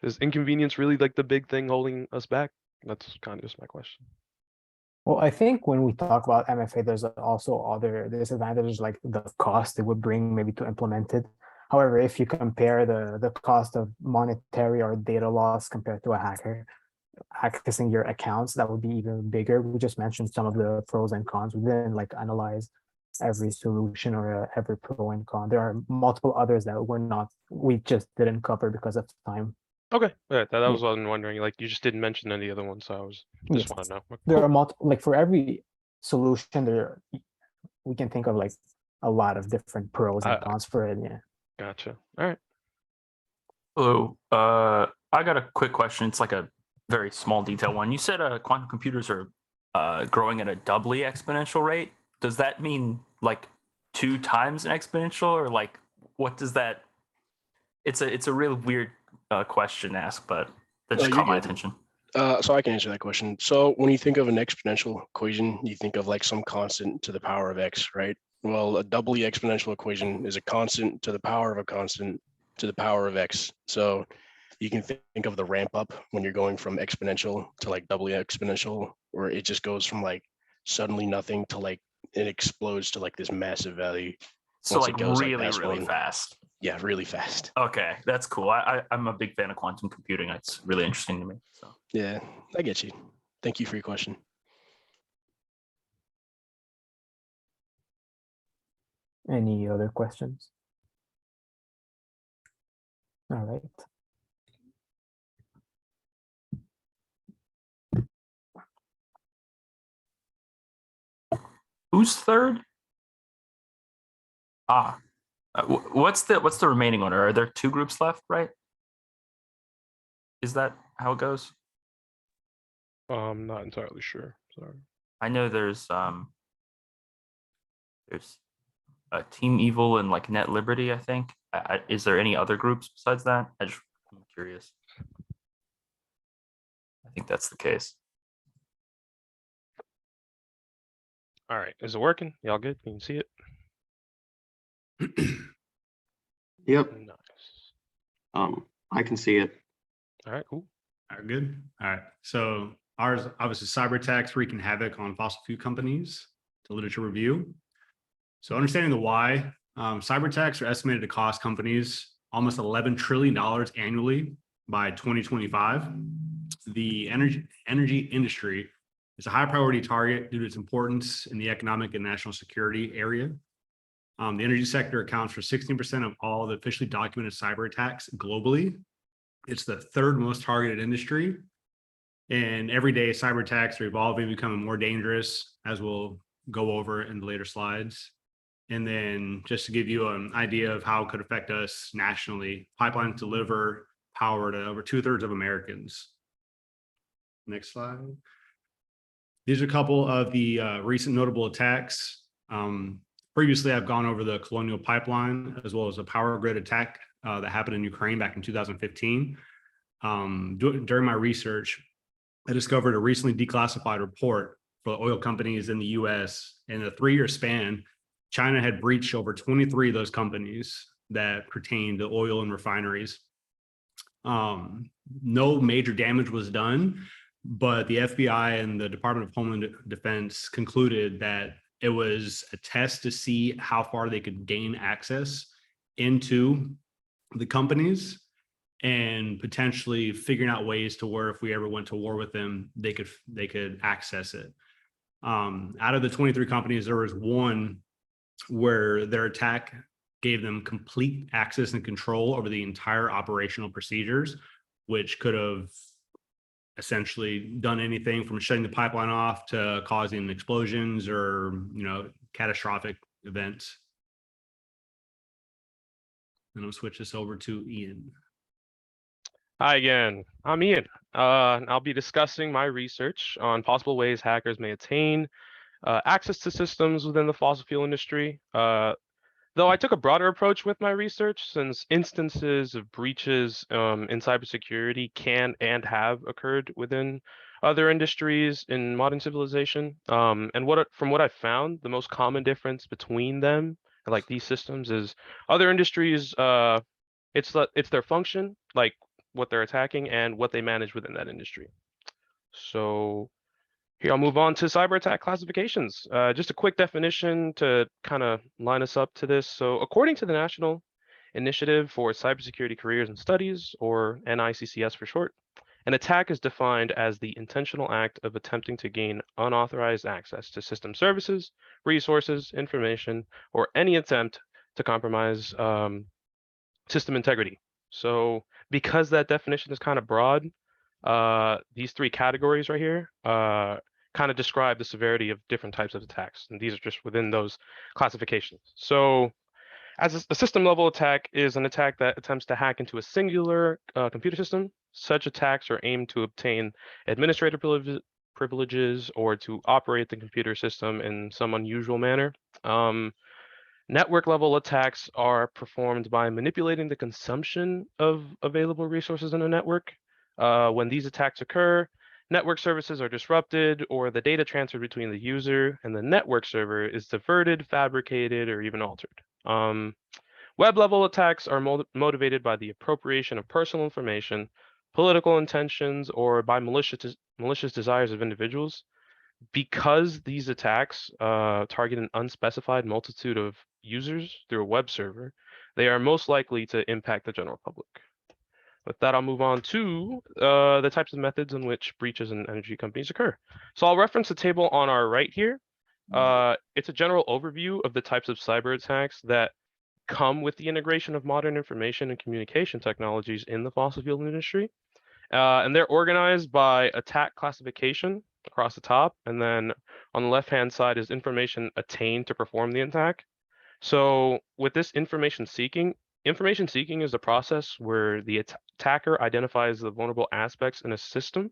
Speaker 5: is inconvenience really like the big thing holding us back? That's kind of just my question.
Speaker 4: Well, I think when we talk about MFA, there's also other disadvantages like the cost it would bring maybe to implement it. However, if you compare the cost of monetary or data loss compared to a hacker accessing your accounts, that would be even bigger. We just mentioned some of the pros and cons. We didn't analyze every solution or every pro and con. There are multiple others that we just didn't cover because of time.
Speaker 5: Okay, yeah, that was what I'm wondering. Like, you just didn't mention any other ones, so I was just want to know.
Speaker 4: There are multiple, for every solution, we can think of a lot of different pros and cons for it. Yeah.
Speaker 5: Gotcha. All right.
Speaker 8: Hello. I got a quick question. It's like a very small detail one. You said quantum computers are growing at a doubly exponential rate. Does that mean like 2 times an exponential, or like what does that? It's a really weird question to ask, but that just caught my attention.
Speaker 7: So I can answer that question. So when you think of an exponential equation, you think of like some constant to the power of x, right? Well, a doubly exponential equation is a constant to the power of a constant to the power of x. So you can think of the ramp up when you're going from exponential to like doubly exponential, where it just goes from like suddenly nothing to like it explodes to like this massive value.
Speaker 8: So
Speaker 7: once
Speaker 8: like
Speaker 7: it goes,
Speaker 8: really fast.
Speaker 7: Yeah, really fast.
Speaker 8: Okay, that's cool. I'm a big fan of quantum computing. It's really interesting to me. So
Speaker 7: Yeah, I get you. Thank you for your question.
Speaker 4: Any other questions? All right.
Speaker 8: who's third? What's the remaining one? Are there 2 groups left, right? Is that how it goes?
Speaker 5: I'm not entirely sure. Sorry.
Speaker 8: I know there's Team Evil and like Net Liberty, I think. Is there any other groups besides that? I'm curious. I think that's the case.
Speaker 5: All right, is it working? Y'all good? Can you see it?
Speaker 9: Yep,
Speaker 5: Nice.
Speaker 9: I can see it.
Speaker 5: All right, cool.
Speaker 9: All right, good. All right. So ours, obviously, cyber attacks wreaking havoc on fossil fuel companies. To literature review. So understanding the why, cyber attacks are estimated to cost companies almost $11 trillion annually by 2025. The energy industry is a high priority target due to its importance in the economic and national security area. The energy sector accounts for 16% of all the officially documented cyber attacks globally. It's the third most targeted industry. And every day, cyber attacks are evolving, becoming more dangerous, as we'll go over in the later slides. And then just to give you an idea of how it could affect us nationally, pipelines deliver power to over 2/3 of Americans. Next slide. These are a couple of the recent notable attacks. Previously, I've gone over the Colonial Pipeline as well as a power grid attack that happened in Ukraine back in 2015. During my research, I discovered a recently declassified report for oil companies in the US. In a 3-year span, China had breached over 23 of those companies that pertain to oil and refineries. No major damage was done, but the FBI and the Department of Homeland Defense concluded that it was a test to see how far they could gain access into the companies and potentially figuring out ways to where if we ever went to war with them, they could access it. Out of the 23 companies, there was one where their attack gave them complete access and control over the entire operational procedures, which could have essentially done anything from shutting the pipeline off to causing explosions or, catastrophic events. And I'll switch this over to Ian.
Speaker 5: Hi again, I'm Ian. And I'll be discussing my research on possible ways hackers may attain access to systems within the fossil fuel industry. Though I took a broader approach with my research, since instances of breaches in cybersecurity can and have occurred within other industries in modern civilization. And from what I found, the most common difference between them, like these systems, is other industries, it's their function, like what they're attacking and what they manage within that industry. So here, I'll move on to cyber attack classifications. Just a quick definition to kind of line us up to this. So according to the National Initiative for Cybersecurity Careers and Studies, or NICCS for short, an attack is defined as the intentional act of attempting to gain unauthorized access to system services, resources, information, or any attempt to compromise system integrity. So because that definition is kind of broad, these 3 categories right here kind of describe the severity of different types of attacks, and these are just within those classifications. So as a system level attack is an attack that attempts to hack into a singular computer system. Such attacks are aimed to obtain administrator privileges or to operate the computer system in some unusual manner. Network level attacks are performed by manipulating the consumption of available resources in a network. When these attacks occur, network services are disrupted, or the data transfer between the user and the network server is diverted, fabricated, or even altered. Web level attacks are motivated by the appropriation of personal information, political intentions, or by malicious desires of individuals. Because these attacks target an unspecified multitude of users through a web server, they are most likely to impact the general public. With that, I'll move on to the types of methods in which breaches in energy companies occur. So I'll reference the table on our right here. It's a general overview of the types of cyber attacks that come with the integration of modern information and communication technologies in the fossil fuel industry. And they're organized by attack classification across the top. And then on the left-hand side is information attained to perform the attack. So with this information seeking is the process where the attacker identifies the vulnerable aspects in a system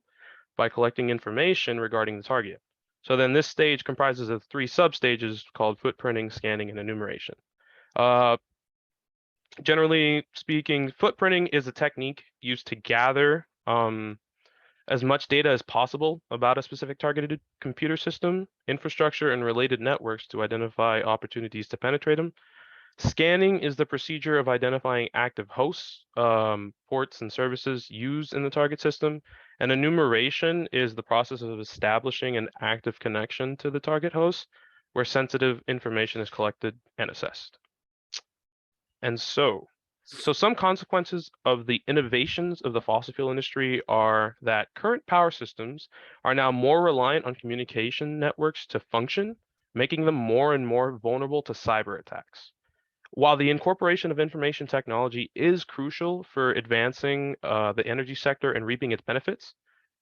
Speaker 5: by collecting information regarding the target. So then this stage comprises of 3 substages called footprinting, scanning, and enumeration. Generally speaking, footprinting is a technique used to gather as much data as possible about a specific targeted computer system, infrastructure, and related networks to identify opportunities to penetrate them. Scanning is the procedure of identifying active hosts, ports, and services used in the target system, An enumeration is the process of establishing an active connection to the target host where sensitive information is collected and assessed. And so some consequences of the innovations of the fossil fuel industry are that current power systems are now more reliant on communication networks to function, making them more and more vulnerable to cyber attacks. While the incorporation of information technology is crucial for advancing the energy sector and reaping its benefits,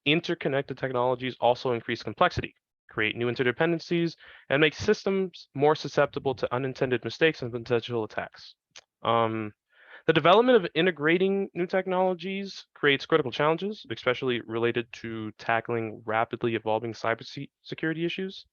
Speaker 5: interconnected technologies also increase complexity, create new interdependencies, and make systems more susceptible to unintended mistakes and potential attacks. The development of integrating new technologies creates critical challenges, especially related to tackling rapidly evolving cybersecurity issues.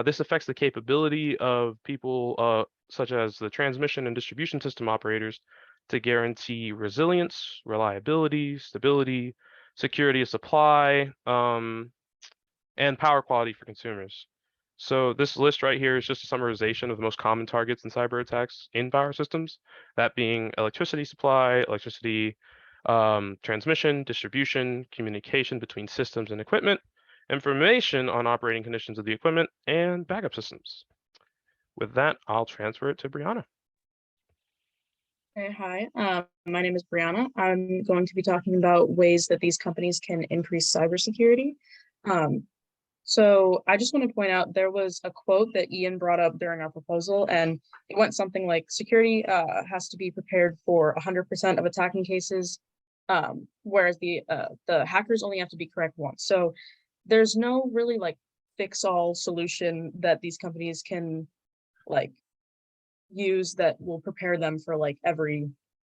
Speaker 5: This affects the capability of people such as the transmission and distribution system operators to guarantee resilience, reliability, stability, security of supply, and power quality for consumers. So this list right here is just a summarization of the most common targets in cyber attacks in power systems, that being electricity supply, electricity transmission, distribution, communication between systems and equipment, information on operating conditions of the equipment, and backup systems. With that, I'll transfer it to Brianna.
Speaker 10: Okay, hi, my name is Brianna. I'm going to be talking about ways that these companies can increase cybersecurity. So I just want to point out there was a quote that Ian brought up during our proposal, and it went something like security has to be prepared for 100% of attacking cases, whereas the hackers only have to be correct once. So there's no really like fix-all solution that these companies can like use that will prepare them for like every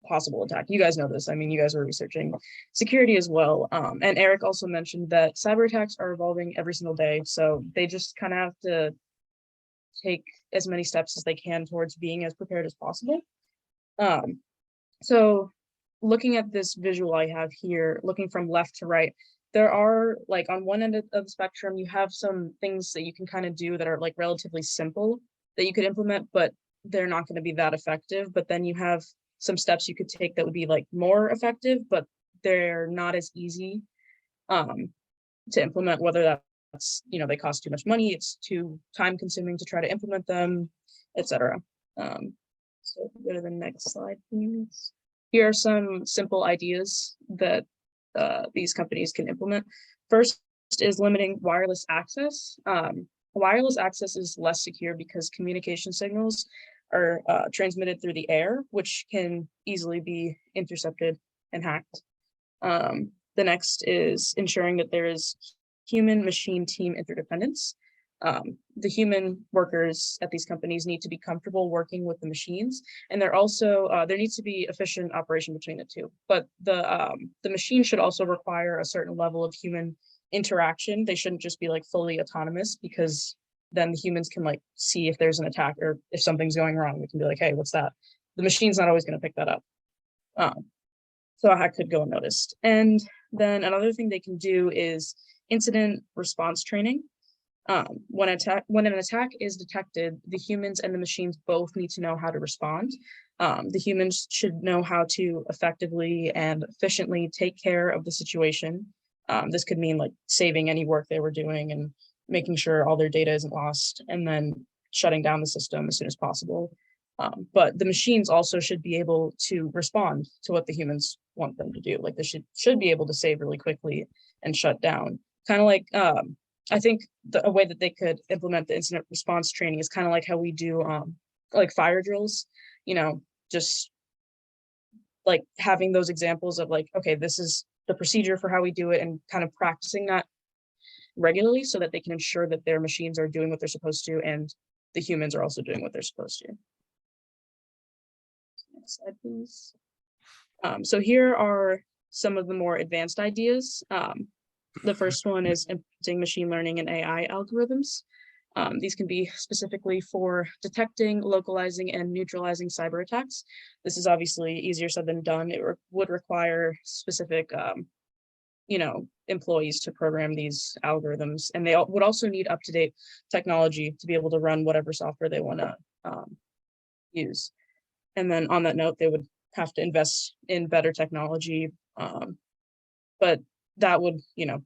Speaker 10: possible attack. You guys know this. I mean, you guys are researching security as well. And Eric also mentioned that cyber attacks are evolving every single day. So they just kind of have to take as many steps as they can towards being as prepared as possible. So looking at this visual I have here, looking from left to right, there are like on one end of the spectrum, you have some things that you can kind of do that are like relatively simple that you could implement, but they're not going to be that effective. But then you have some steps you could take that would be like more effective, but they're not as easy to implement, whether that's, you know, they cost too much money, it's too time consuming to try to implement them, etc. So go to the next slide, please. Here are some simple ideas that these companies can implement. First is limiting wireless access. Wireless access is less secure because communication signals are transmitted through the air, which can easily be intercepted and hacked. The next is ensuring that there is human-machine team interdependence. The human workers at these companies need to be comfortable working with the machines, and they're also there needs to be efficient operation between the two. But the machine should also require a certain level of human interaction. They shouldn't just be like fully autonomous, because then the humans can like see if there's an attack or if something's going wrong. We can be like, hey, what's that? The machine's not always going to pick that up. So a hack could go unnoticed. And then another thing they can do is incident response training. When an attack is detected, the humans and the machines both need to know how to respond. The humans should know how to effectively and efficiently take care of the situation. This could mean like saving any work they were doing and making sure all their data isn't lost, and then shutting down the system as soon as possible. But the machines also should be able to respond to what the humans want them to do. Like they should be able to save really quickly and shut down. Kind of like, I think a way that they could implement the incident response training is kind of like how we do like fire drills, you know, just like having those examples of like, okay, this is the procedure for how we do it, and kind of practicing that regularly so that they can ensure that their machines are doing what they're supposed to and the humans are also doing what they're supposed to. Next slide, please. So here are some of the more advanced ideas. The first one is implementing machine learning and AI algorithms. These can be specifically for detecting, localizing, and neutralizing cyber attacks. This is obviously easier said than done. It would require specific you know, employees to program these algorithms, and they would also need up-to-date technology to be able to run whatever software they want to use. And then on that note, they would have to invest in better technology. But that would,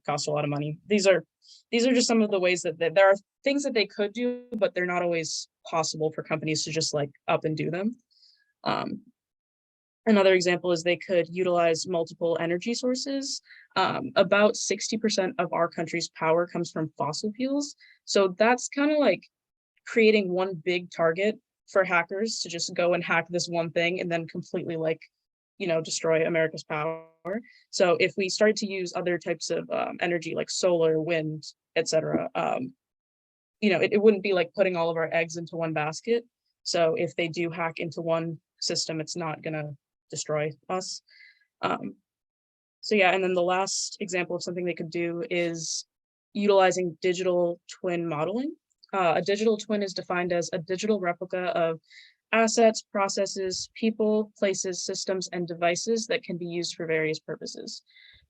Speaker 10: cost a lot of money. These are just some of the ways that there are things that they could do, but they're not always possible for companies to just like up and do them. Another example is they could utilize multiple energy sources. About 60% of our country's power comes from fossil fuels. So that's kind of like creating one big target for hackers to just go and hack this one thing and then completely like, destroy America's power. So if we started to use other types of energy like solar, wind, etc., it wouldn't be like putting all of our eggs into one basket. So if they do hack into one system, it's not gonna destroy us. So yeah, and then the last example of something they could do is utilizing digital twin modeling. A digital twin is defined as a digital replica of assets, processes, people, places, systems, and devices that can be used for various purposes.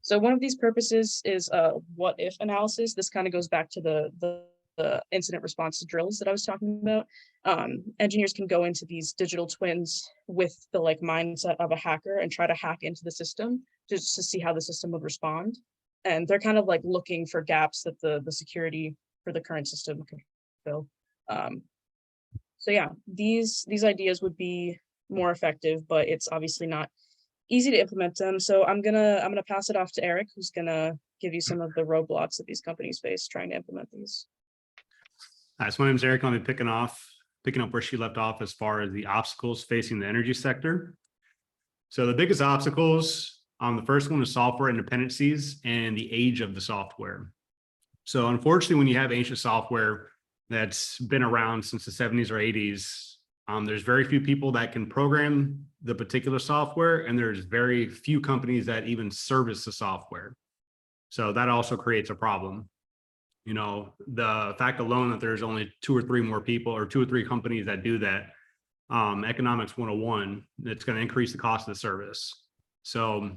Speaker 10: So one of these purposes is a what if analysis. This kind of goes back to the incident response drills that I was talking about. Engineers can go into these digital twins with the like mindset of a hacker and try to hack into the system just to see how the system would respond. And they're kind of like looking for gaps that the security for the current system can fill. So yeah, these ideas would be more effective, but it's obviously not easy to implement them. So I'm gonna pass it off to Eric, who's gonna give you some of the roadblocks that these companies face trying to implement these.
Speaker 9: Hi, so my name is Eric. I'll be picking up where she left off as far as the obstacles facing the energy sector. So the biggest obstacles, the first one is software dependencies and the age of the software. So unfortunately, when you have ancient software that's been around since the 70s or 80s, there's very few people that can program the particular software, and there's very few companies that even service the software. So that also creates a problem. The fact alone that there's only 2 or 3 more people or 2 or 3 companies that do that, economics 101, it's going to increase the cost of the service. So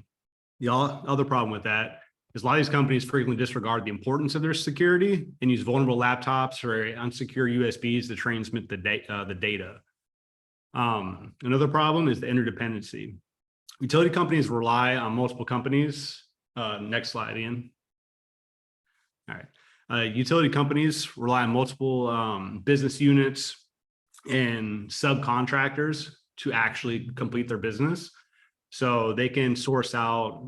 Speaker 9: the other problem with that is a lot of these companies frequently disregard the importance of their security and use vulnerable laptops or unsecure USBs to transmit the data. Another problem is the interdependency. Utility companies rely on multiple companies. Next slide, Ian. All right. Utility companies rely on multiple business units and subcontractors to actually complete their business. So they can source out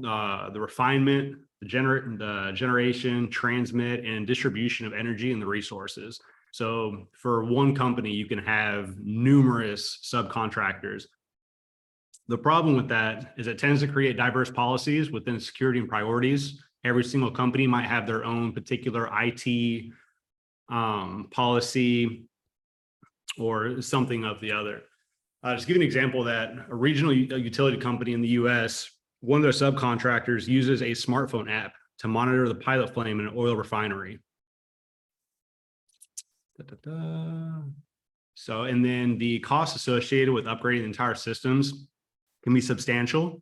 Speaker 9: the refinement, the generation, transmit, and distribution of energy and the resources. So for one company, you can have numerous subcontractors. The problem with that is it tends to create diverse policies within security and priorities. Every single company might have their own particular IT policy or something of the other. Just give you an example of that. A regional utility company in the US, one of their subcontractors uses a smartphone app to monitor the pilot flame in an oil refinery. So, and then the costs associated with upgrading the entire systems can be substantial.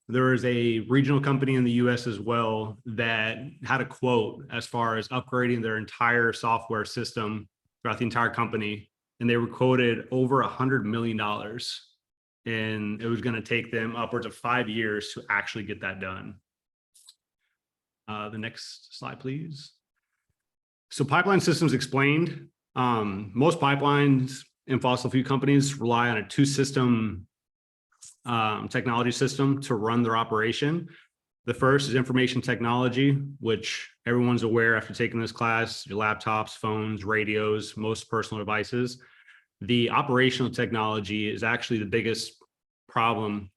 Speaker 9: There is a regional company in the US as well that had a quote as far as upgrading their entire software system throughout the entire company. And they were quoted over $100 million. And it was going to take them upwards of 5 years to actually get that done. The next slide, please. So pipeline systems explained. Most pipelines and fossil fuel companies rely on a 2-system technology system to run their operation. The first is information technology, which everyone's aware after taking this class, your laptops, phones, radios, most personal devices. The operational technology is actually the biggest problem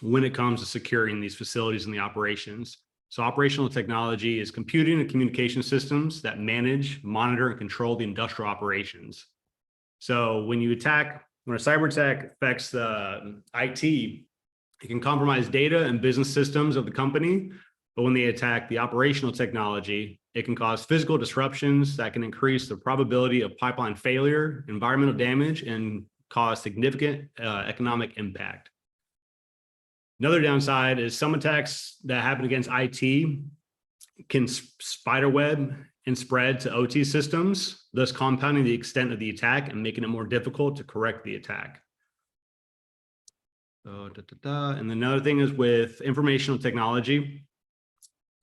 Speaker 9: when it comes to securing these facilities and the operations. So operational technology is computing and communication systems that manage, monitor, and control the industrial operations. So when a cyber attack affects the IT, it can compromise data and business systems of the company. But when they attack the operational technology, it can cause physical disruptions that can increase the probability of pipeline failure, environmental damage, and cause significant economic impact. Another downside is some attacks that happen against IT can spiderweb and spread to OT systems, thus compounding the extent of the attack and making it more difficult to correct the attack. And another thing is with informational technology,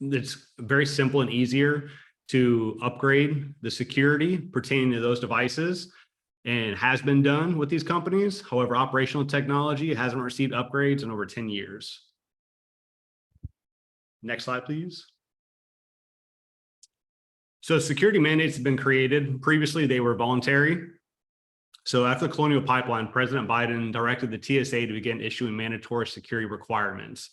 Speaker 9: it's very simple and easier to upgrade the security pertaining to those devices, and has been done with these companies. However, operational technology hasn't received upgrades in over 10 years. Next slide, please. So security mandates have been created. Previously, they were voluntary. So after the Colonial Pipeline, President Biden directed the TSA to begin issuing mandatory security requirements.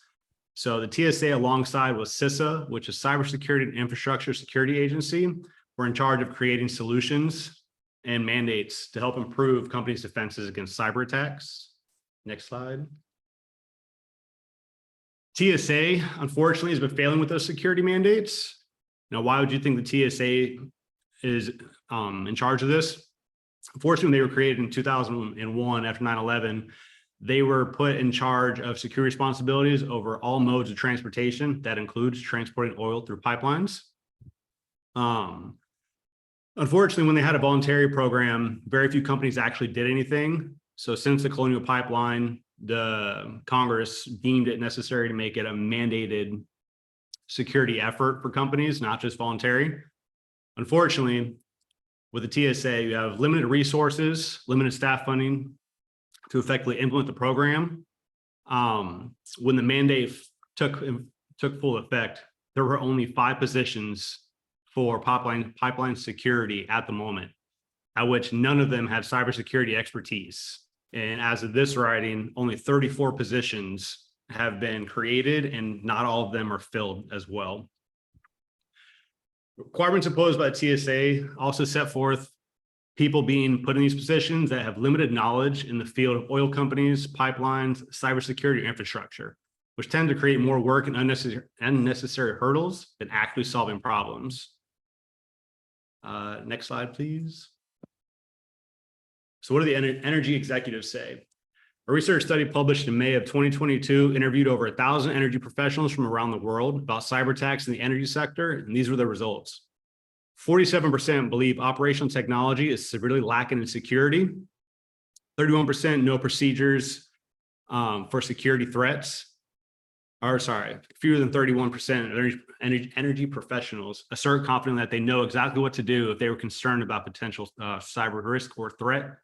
Speaker 9: So the TSA, alongside with CISA, which is Cybersecurity and Infrastructure Security Agency, were in charge of creating solutions and mandates to help improve companies' defenses against cyber attacks. Next slide. TSA, unfortunately, has been failing with those security mandates. Now, why would you think the TSA is in charge of this? Unfortunately, they were created in 2001 after 9/11. They were put in charge of security responsibilities over all modes of transportation. That includes transporting oil through pipelines. Unfortunately, when they had a voluntary program, very few companies actually did anything. So since the Colonial Pipeline, the Congress deemed it necessary to make it a mandated security effort for companies, not just voluntary. Unfortunately, with the TSA, you have limited resources, limited staff funding to effectively implement the program. When the mandate took full effect, there were only 5 positions for pipeline security at the moment, at which none of them had cybersecurity expertise. And as of this writing, only 34 positions have been created, and not all of them are filled as well. Requirements imposed by the TSA also set forth people being put in these positions that have limited knowledge in the field of oil companies, pipelines, cybersecurity infrastructure, which tend to create more work and unnecessary hurdles than actually solving problems. Next slide, please. So what do the energy executives say? A research study published in May of 2022 interviewed over 1,000 energy professionals from around the world about cyber attacks in the energy sector, and these were the results. 47% believe operational technology is severely lacking in security. 31% know procedures for security threats. Or sorry, fewer than 31% of energy professionals assert confidently that they know exactly what to do if they were concerned about potential cyber risk or threat.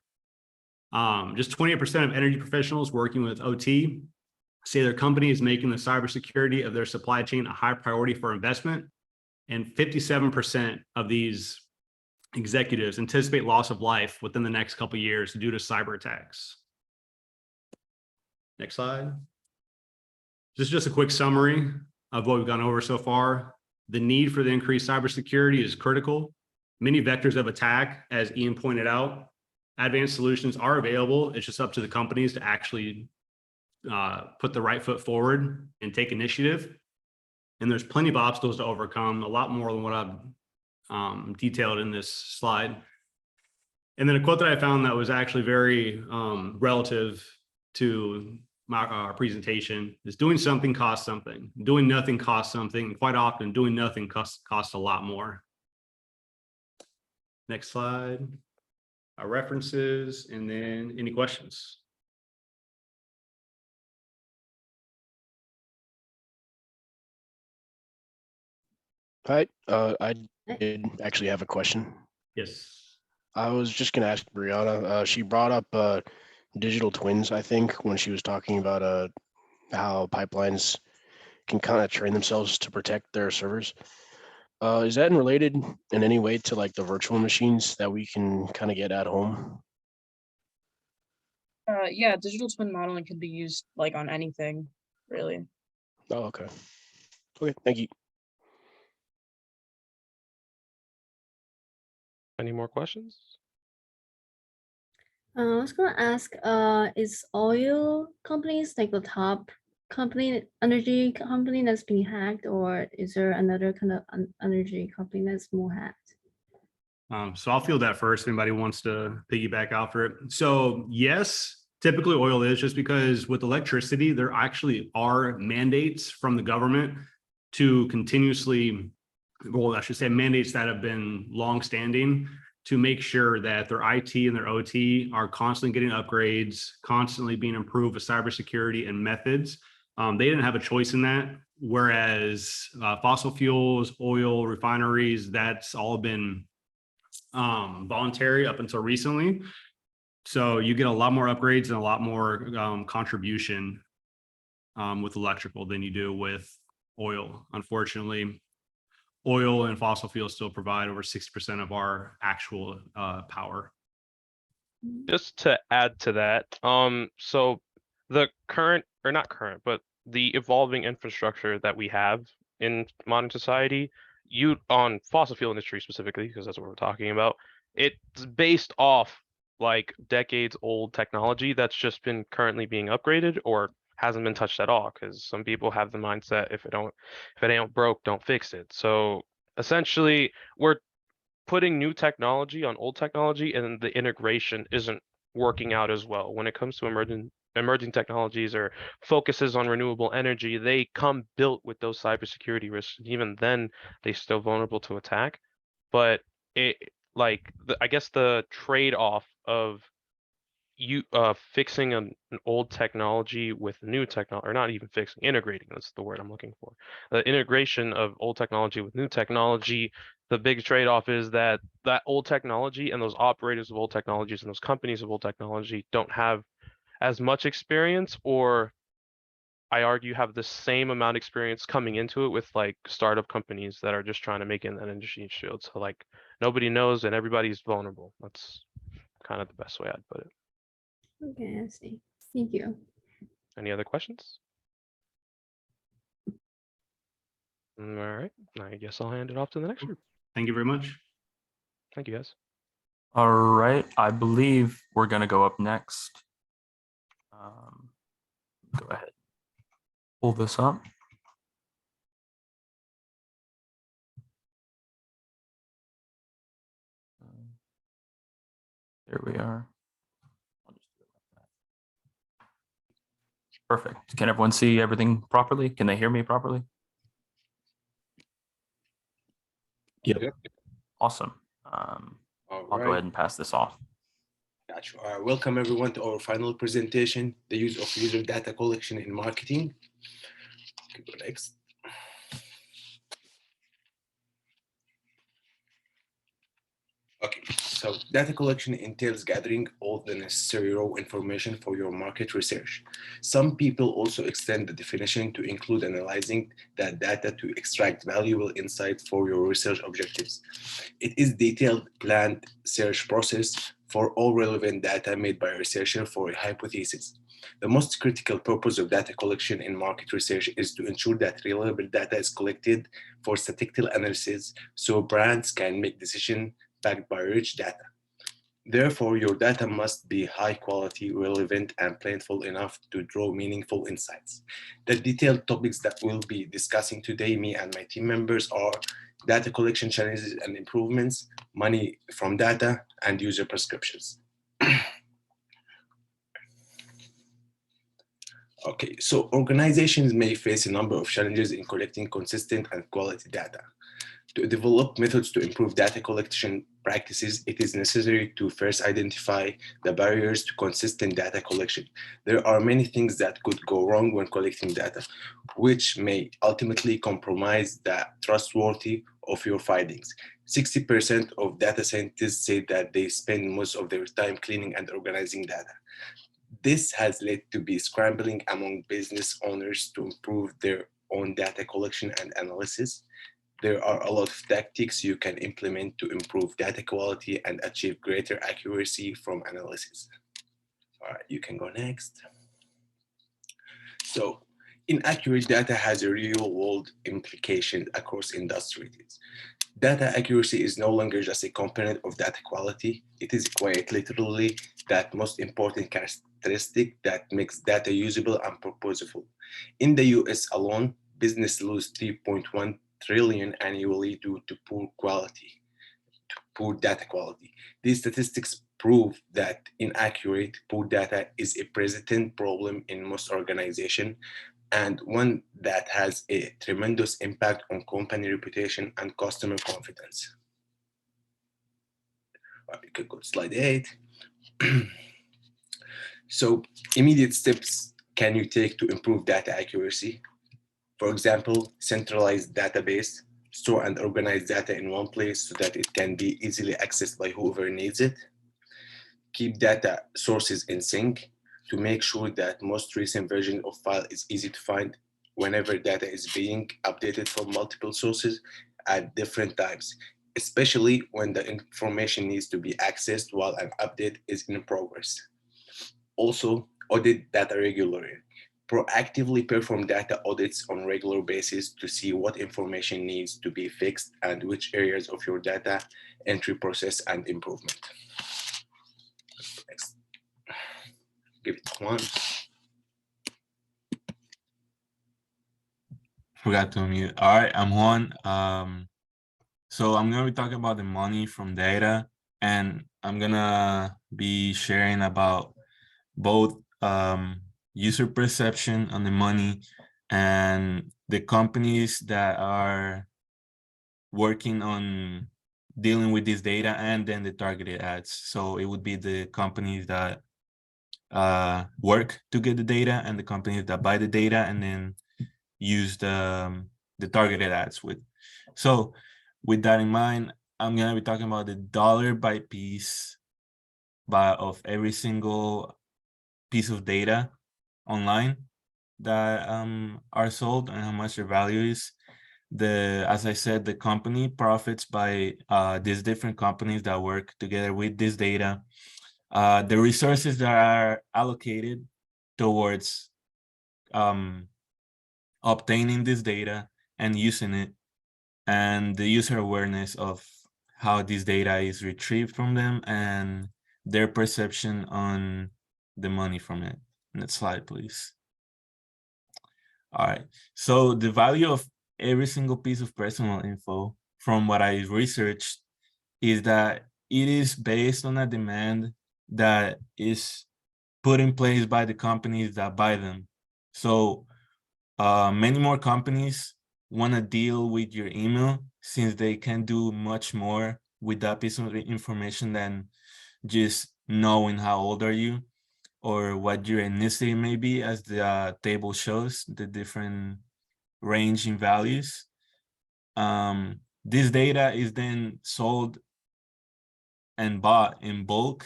Speaker 9: Just 28% of energy professionals working with OT say their company is making the cybersecurity of their supply chain a high priority for investment. And 57% of these executives anticipate loss of life within the next couple of years due to cyber attacks. Next slide. This is just a quick summary of what we've gone over so far. The need for the increased cybersecurity is critical. Many vectors of attack, as Ian pointed out, advanced solutions are available. It's just up to the companies to actually put the right foot forward and take initiative. And there's plenty of obstacles to overcome, a lot more than what I've detailed in this slide. And then a quote that I found that was actually very relative to our presentation is: doing something costs something. Doing nothing costs something. And quite often, doing nothing costs a lot more. Next slide. Our references, and then any questions?
Speaker 7: Hi, I did actually have a question.
Speaker 9: Yes.
Speaker 7: I was just gonna ask Brianna, she brought up digital twins, I think, when she was talking about how pipelines can kind of train themselves to protect their servers. Is that related in any way to like the virtual machines that we can kind of get at home?
Speaker 10: Yeah, digital twin modeling can be used like on anything, really.
Speaker 7: Oh, okay. Okay, thank you.
Speaker 5: Any more questions?
Speaker 6: I was gonna ask, is oil companies like the top company, energy company that's being hacked, or is there another kind of energy company that's more hacked?
Speaker 9: So I'll field that first if anybody wants to piggyback after it. So yes, typically oil is, just because with electricity, there actually are mandates from the government to continuously, well, I should say mandates that have been longstanding, to make sure that their IT and their OT are constantly getting upgrades, constantly being improved with cybersecurity and methods. They didn't have a choice in that. Whereas fossil fuels, oil refineries, that's all been voluntary up until recently. So you get a lot more upgrades and a lot more contribution with electrical than you do with oil. Unfortunately, oil and fossil fuels still provide over 60% of our actual power.
Speaker 5: Just to add to that, so the current, or not current, but the evolving infrastructure that we have in modern society, on fossil fuel industry specifically, because that's what we're talking about, it's based off like decades old technology that's just been currently being upgraded or hasn't been touched at all, because some people have the mindset if it ain't broke, don't fix it. So essentially we're putting new technology on old technology, and the integration isn't working out as well. When it comes to emerging technologies or focuses on renewable energy, they come built with those cybersecurity risks. Even then, they're still vulnerable to attack. But I guess the trade-off of fixing an old technology with new technology, or not even fixing, integrating, that's the word I'm looking for. The integration of old technology with new technology, the big trade-off is that old technology and those operators of old technologies and those companies of old technology don't have as much experience, or I argue have the same amount of experience coming into it with like startup companies that are just trying to make it in that industry field. So like nobody knows and everybody's vulnerable. That's kind of the best way I'd put it.
Speaker 6: Okay, I see. Thank you.
Speaker 5: Any other questions? All right, I guess I'll hand it off to the next group.
Speaker 9: Thank you very much.
Speaker 5: Thank you, guys.
Speaker 8: All right, I believe we're gonna go up next. Go ahead. Pull this up. There we are. I'll just do it like that. Perfect. Can everyone see everything properly? Can they hear me properly?
Speaker 11: Yep.
Speaker 8: Awesome. I'll go ahead and pass this off.
Speaker 11: Gotcha. Welcome everyone to our final presentation, the use of user data collection in marketing. Okay, go next. Okay, so data collection entails gathering all the necessary raw information for your market research. Some people also extend the definition to include analyzing that data to extract valuable insight for your research objectives. It is detailed, planned search process for all relevant data made by a researcher for a hypothesis. The most critical purpose of data collection in market research is to ensure that reliable data is collected for statistical analysis so brands can make decisions backed by rich data. Therefore, your data must be high quality, relevant, and plentiful enough to draw meaningful insights. The detailed topics that we'll be discussing today, me and my team members, are data collection challenges and improvements, money from data, and user prescriptions. Okay, so organizations may face a number of challenges in collecting consistent and quality data. To develop methods to improve data collection practices, it is necessary to first identify the barriers to consistent data collection. There are many things that could go wrong when collecting data, which may ultimately compromise the trustworthiness of your findings. 60% of data scientists say that they spend most of their time cleaning and organizing data. This has led to be scrambling among business owners to improve their own data collection and analysis. There are a lot of tactics you can implement to improve data quality and achieve greater accuracy from analysis. All right, you can go next. So, inaccurate data has a real-world implication across industries. Data accuracy is no longer just a component of data quality. It is quite literally that most important characteristic that makes data usable and purposeful. In the US alone, business lose 3.1 trillion annually due to poor data quality. These statistics prove that inaccurate, poor data is a persistent problem in most organizations and one that has a tremendous impact on company reputation and customer confidence. You can go to slide 8. So, immediate steps can you take to improve data accuracy? For example, centralized database, store and organize data in one place so that it can be easily accessed by whoever needs it. Keep data sources in sync to make sure that most recent version of file is easy to find whenever data is being updated from multiple sources at different times, especially when the information needs to be accessed while an update is in progress. Also, audit data regularly. Proactively perform data audits on regular basis to see what information needs to be fixed and which areas of your data entry process and improvement. Next. Give it one.
Speaker 12: Forgot to unmute. All right, I'm Juan. So I'm gonna be talking about the money from data, and I'm gonna be sharing about both user perception on the money and the companies that are working on dealing with this data, and then the targeted ads. So it would be the companies that work to get the data and the companies that buy the data and then use the targeted ads with. So with that in mind, I'm gonna be talking about the dollar by piece of every single piece of data online that are sold and how much their value is. As I said, the company profits by these different companies that work together with this data. The resources that are allocated towards obtaining this data and using it, and the user awareness of how this data is retrieved from them and their perception on the money from it. Next slide, please. All right, so the value of every single piece of personal info from what I researched is that it is based on a demand that is put in place by the companies that buy them. So many more companies want to deal with your email since they can do much more with that piece of information than just knowing how old are you or what your ethnicity may be, as the table shows the different range in values. This data is then sold and bought in bulk.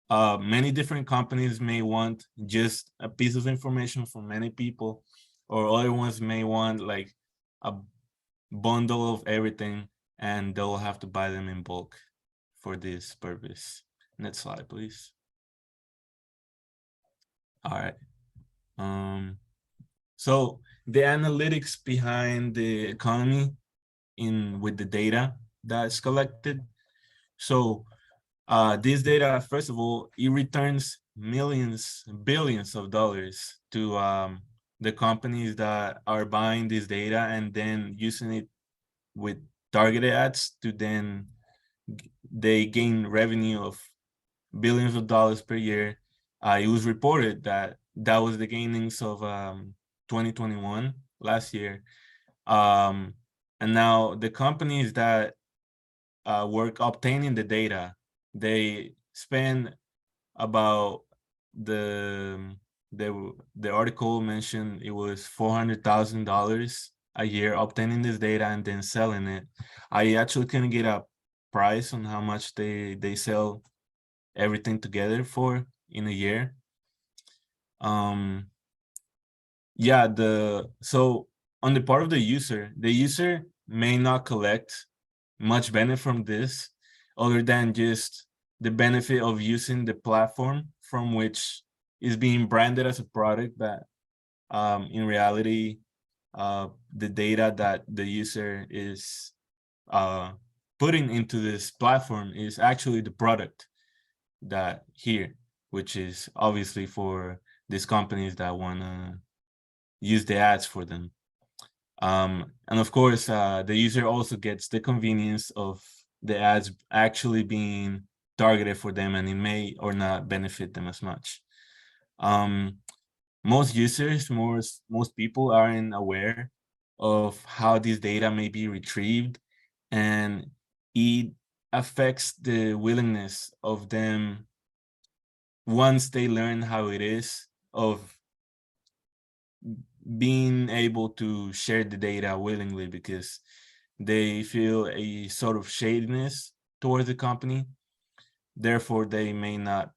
Speaker 12: Many different companies may want just a piece of information from many people, or other ones may want like a bundle of everything, and they'll have to buy them in bulk for this purpose. Next slide, please. All right. So the analytics behind the economy with the data that's collected. So this data, first of all, it returns millions, billions of dollars to the companies that are buying this data and then using it with targeted ads to then they gain revenue of billions of dollars per year. It was reported that that was the gainings of 2021, last year. And now the companies that work obtaining the data, they spend about the article mentioned it was $400,000 a year obtaining this data and then selling it. I actually couldn't get a price on how much they sell everything together for in a year. Yeah, so on the part of the user may not collect much benefit from this other than just the benefit of using the platform from which is being branded as a product that in reality the data that the user is putting into this platform is actually the product that here, which is obviously for these companies that want to use the ads for them. And of course, the user also gets the convenience of the ads actually being targeted for them, and it may or not benefit them as much. Most users, most people aren't aware of how this data may be retrieved, and it affects the willingness of them once they learn how it is of being able to share the data willingly because they feel a sort of shadiness towards the company. Therefore, they may not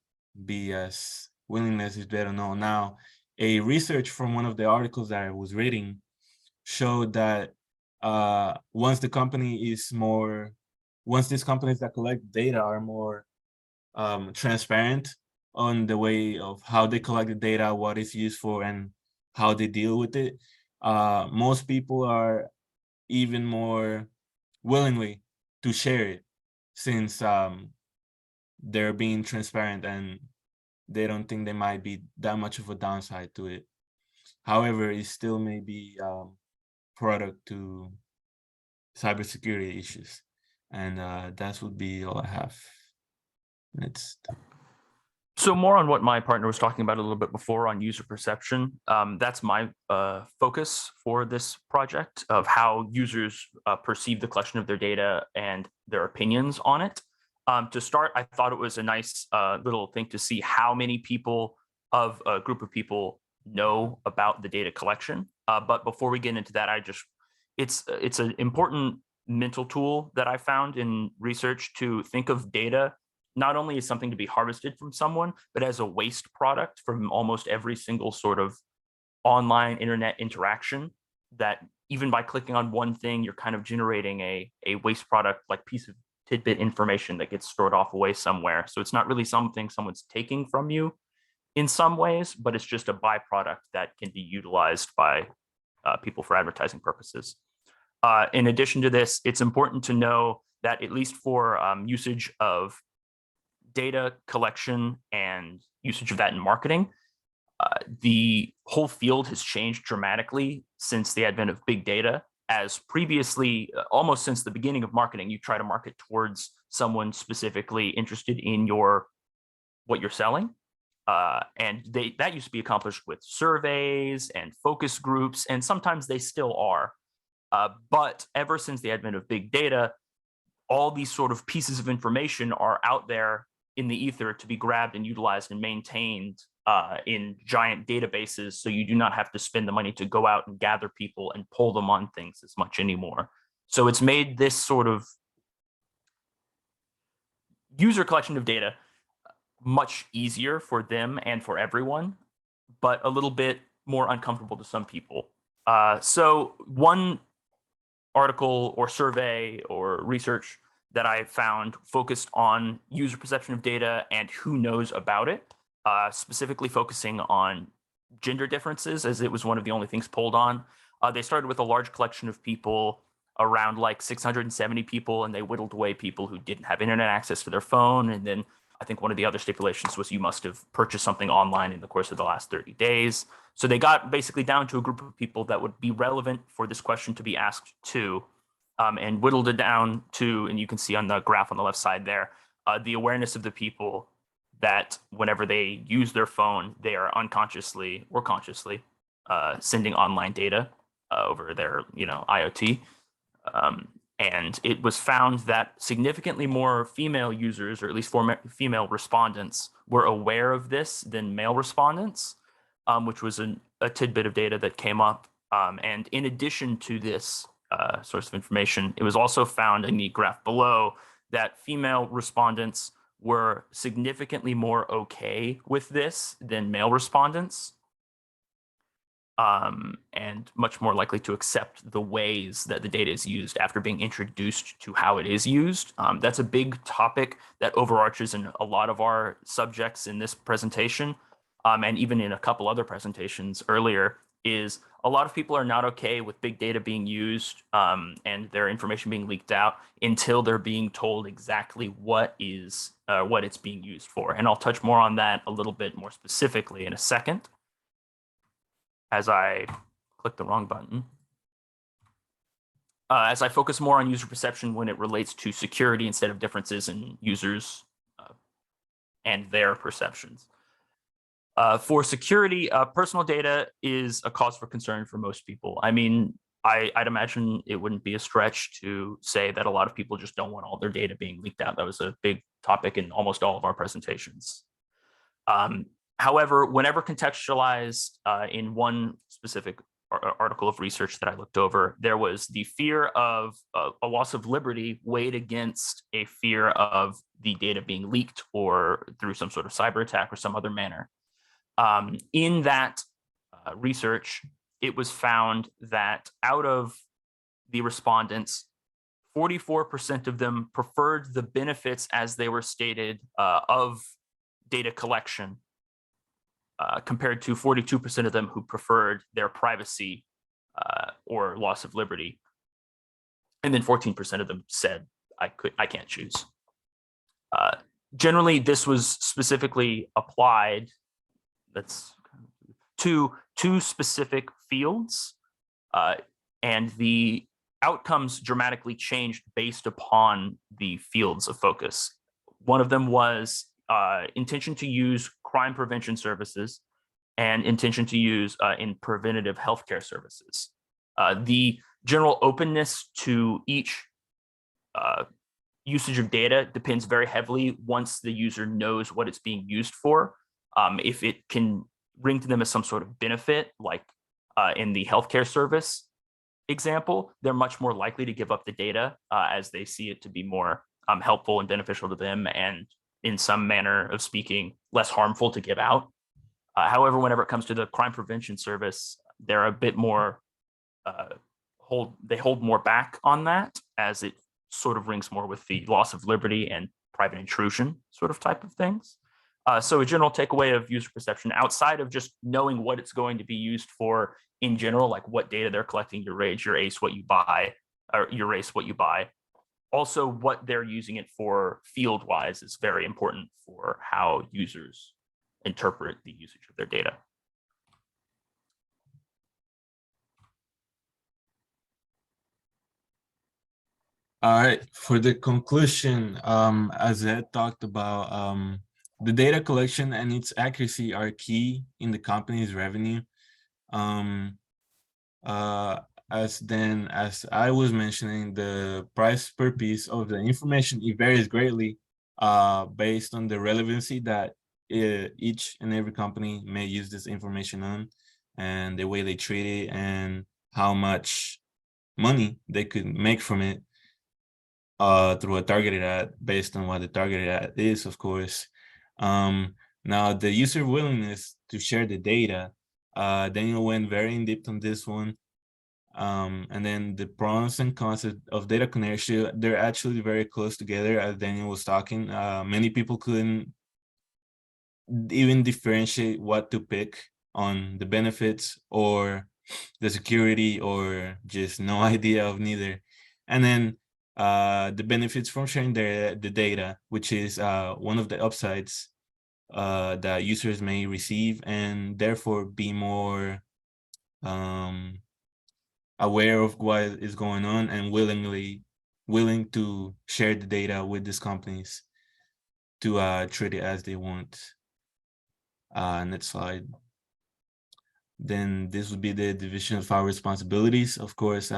Speaker 12: be as willingness is better known. Now, a research from one of the articles that I was reading showed that once these companies that collect data are more transparent on the way of how they collect the data, what it's used for, and how they deal with it, most people are even more willingly to share it since they're being transparent and they don't think there might be that much of a downside to it. However, it still may be product to cybersecurity issues. And that would be all I have.
Speaker 8: So more on what my partner was talking about a little bit before on user perception. That's my focus for this project of how users perceive the collection of their data and their opinions on it. To start, I thought it was a nice little thing to see how many people of a group of people know about the data collection. But before we get into that, it's an important mental tool that I found in research to think of data not only as something to be harvested from someone, but as a waste product from almost every single sort of online internet interaction, that even by clicking on one thing, you're kind of generating a waste product, like piece of tidbit information that gets stored off away somewhere. So it's not really something someone's taking from you in some ways, but it's just a byproduct that can be utilized by people for advertising purposes. In addition to this, it's important to know that at least for usage of data collection and usage of that in marketing, the whole field has changed dramatically since the advent of big data. As previously, almost since the beginning of marketing, you try to market towards someone specifically interested in what you're selling. And that used to be accomplished with surveys and focus groups, and sometimes they still are. But ever since the advent of big data, all these sort of pieces of information are out there in the ether to be grabbed and utilized and maintained in giant databases. So you do not have to spend the money to go out and gather people and pull them on things as much anymore. So it's made this sort of user collection of data much easier for them and for everyone, but a little bit more uncomfortable to some people. So one article or survey or research that I found focused on user perception of data and who knows about it, specifically focusing on gender differences, as it was one of the only things polled on. They started with a large collection of people, around like 670 people, and they whittled away people who didn't have internet access to their phone. And then I think one of the other stipulations was you must have purchased something online in the course of the last 30 days. So they got basically down to a group of people that would be relevant for this question to be asked to, and whittled it down to, and you can see on the graph on the left side there, the awareness of the people that whenever they use their phone, they are unconsciously or consciously sending online data over their IoT. And it was found that significantly more female users, or at least female respondents, were aware of this than male respondents, which was a tidbit of data that came up. And in addition to this source of information, it was also found in the graph below that female respondents were significantly more okay with this than male respondents, and much more likely to accept the ways that the data is used after being introduced to how it is used. That's a big topic that overarches in a lot of our subjects in this presentation, and even in a couple other presentations earlier, is a lot of people are not okay with big data being used and their information being leaked out until they're being told exactly what it's being used for. And I'll touch more on that a little bit more specifically in a second, as I click the wrong button. As I focus more on user perception when it relates to security instead of differences in users and their perceptions. For security, personal data is a cause for concern for most people. I mean, I'd imagine it wouldn't be a stretch to say that a lot of people just don't want all their data being leaked out. That was a big topic in almost all of our presentations. However, whenever contextualized in one specific article of research that I looked over, there was the fear of a loss of liberty weighed against a fear of the data being leaked or through some sort of cyber attack or some other manner. In that research, it was found that out of the respondents, 44% of them preferred the benefits as they were stated of data collection, compared to 42% of them who preferred their privacy or loss of liberty. And then 14% of them said, I can't choose. Generally, this was specifically applied to two specific fields, and the outcomes dramatically changed based upon the fields of focus. One of them was intention to use crime prevention services and intention to use in preventative healthcare services. The general openness to each usage of data depends very heavily once the user knows what it's being used for. If it can ring to them as some sort of benefit, like in the healthcare service example, they're much more likely to give up the data as they see it to be more helpful and beneficial to them, and in some manner of speaking, less harmful to give out. However, whenever it comes to the crime prevention service, they're a bit more, they hold more back on that, as it sort of rings more with the loss of liberty and private intrusion sort of type of things. So a general takeaway of user perception, outside of just knowing what it's going to be used for in general, like what data they're collecting, your age, your ACE, what you buy, or your race, what you buy, also what they're using it for field-wise is very important for how users interpret the usage of their data.
Speaker 12: All right, for the conclusion, as Ed talked about, the data collection and its accuracy are key in the company's revenue. As I was mentioning, the price per piece of the information, it varies greatly based on the relevancy that each and every company may use this information on, and the way they treat it, and how much money they could make from it through a targeted ad, based on what the targeted ad is, of course. Now, the user willingness to share the data, Daniel went very in depth on this one. And then the pros and cons of data connection, they're actually very close together, as Daniel was talking. Many people couldn't even differentiate what to pick on the benefits or the security, or just no idea of neither. And then the benefits from sharing the data, which is one of the upsides that users may receive, and therefore be more aware of what is going on and willing to share the data with these companies to treat it as they want. Next slide. Then this would be the division of our responsibilities. Of course,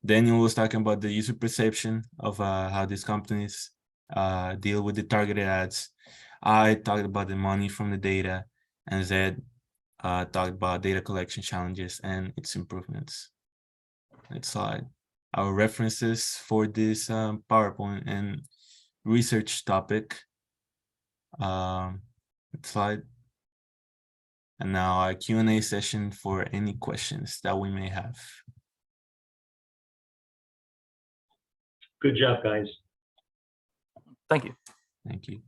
Speaker 12: Daniel was talking about the user perception of how these companies deal with the targeted ads. I talked about the money from the data, and Zed talked about data collection challenges and its improvements. Next slide. Our references for this PowerPoint and research topic. Next slide. And now our Q&A session for any questions that we may have.
Speaker 13: Good job, guys.
Speaker 8: Thank you.
Speaker 12: Thank you.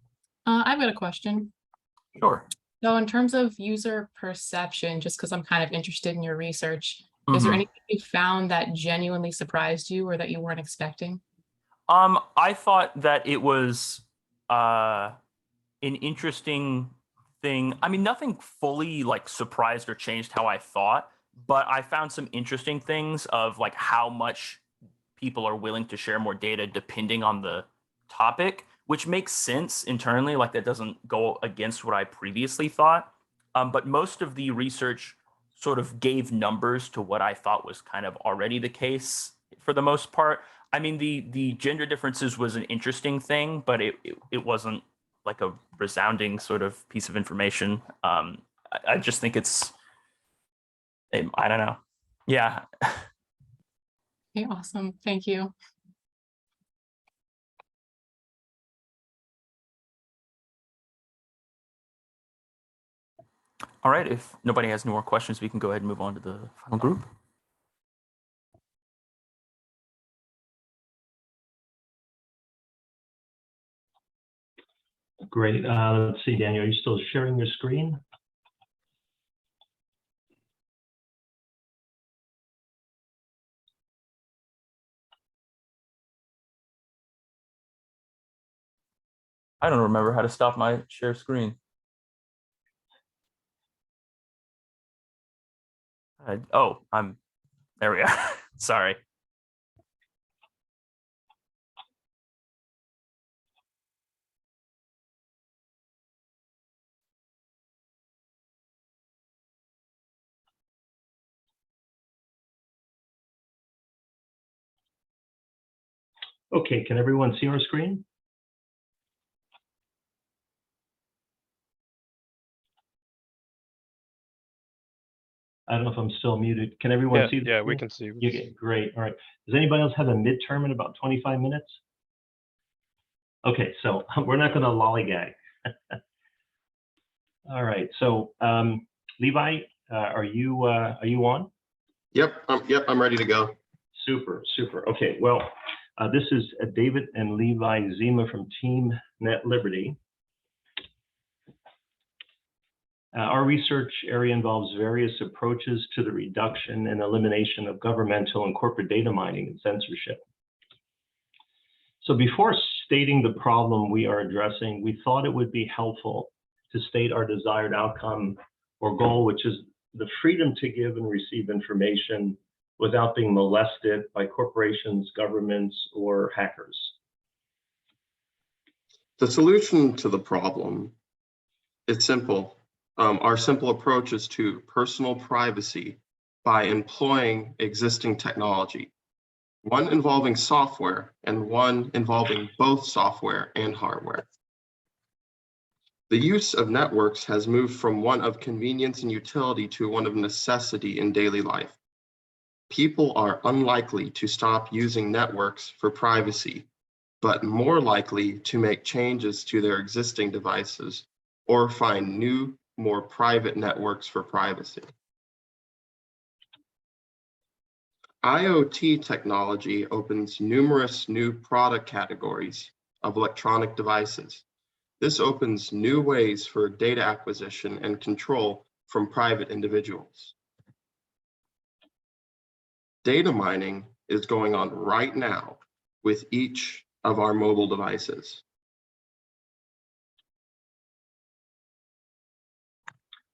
Speaker 3: I've got a question.
Speaker 8: Sure.
Speaker 3: So in terms of user perception, just because I'm kind of interested in your research, is there anything you found that genuinely surprised you or that you weren't expecting?
Speaker 8: I thought that it was an interesting thing. I mean, nothing fully like surprised or changed how I thought, but I found some interesting things of like how much people are willing to share more data depending on the topic, which makes sense internally. Like that doesn't go against what I previously thought. But most of the research sort of gave numbers to what I thought was kind of already the case for the most part. I mean, the gender differences was an interesting thing, but it wasn't like a resounding sort of piece of information. I just think it's I don't know. Yeah.
Speaker 3: Okay, awesome. Thank you.
Speaker 8: All right. If nobody has any more questions, we can go ahead and move on to the final group.
Speaker 13: Great. Let's see, Daniel, are you still sharing your screen?
Speaker 8: I don't remember how to stop my share screen. Oh, there we are. Sorry.
Speaker 13: Okay, can everyone see our screen? I don't know if I'm still muted. Can everyone see?
Speaker 5: Yeah, we can see.
Speaker 13: You get great. All right. Does anybody else have a midterm in about 25 minutes? Okay, so we're not going to lollygag. All right. So Levi, are you on?
Speaker 14: Yep, I'm ready to go.
Speaker 13: Super, super. Okay, well, this is David and Levi Zima from Team Net Liberty. Our research area involves various approaches to the reduction and elimination of governmental and corporate data mining and censorship. So before stating the problem we are addressing, we thought it would be helpful to state our desired outcome or goal, which is the freedom to give and receive information without being molested by corporations, governments, or hackers.
Speaker 14: The solution to the problem is simple. Our simple approach is to personal privacy by employing existing technology, one involving software and one involving both software and hardware. The use of networks has moved from one of convenience and utility to one of necessity in daily life. People are unlikely to stop using networks for privacy, but more likely to make changes to their existing devices or find new, more private networks for privacy. IoT technology opens numerous new product categories of electronic devices. This opens new ways for data acquisition and control from private individuals. Data mining is going on right now with each of our mobile devices.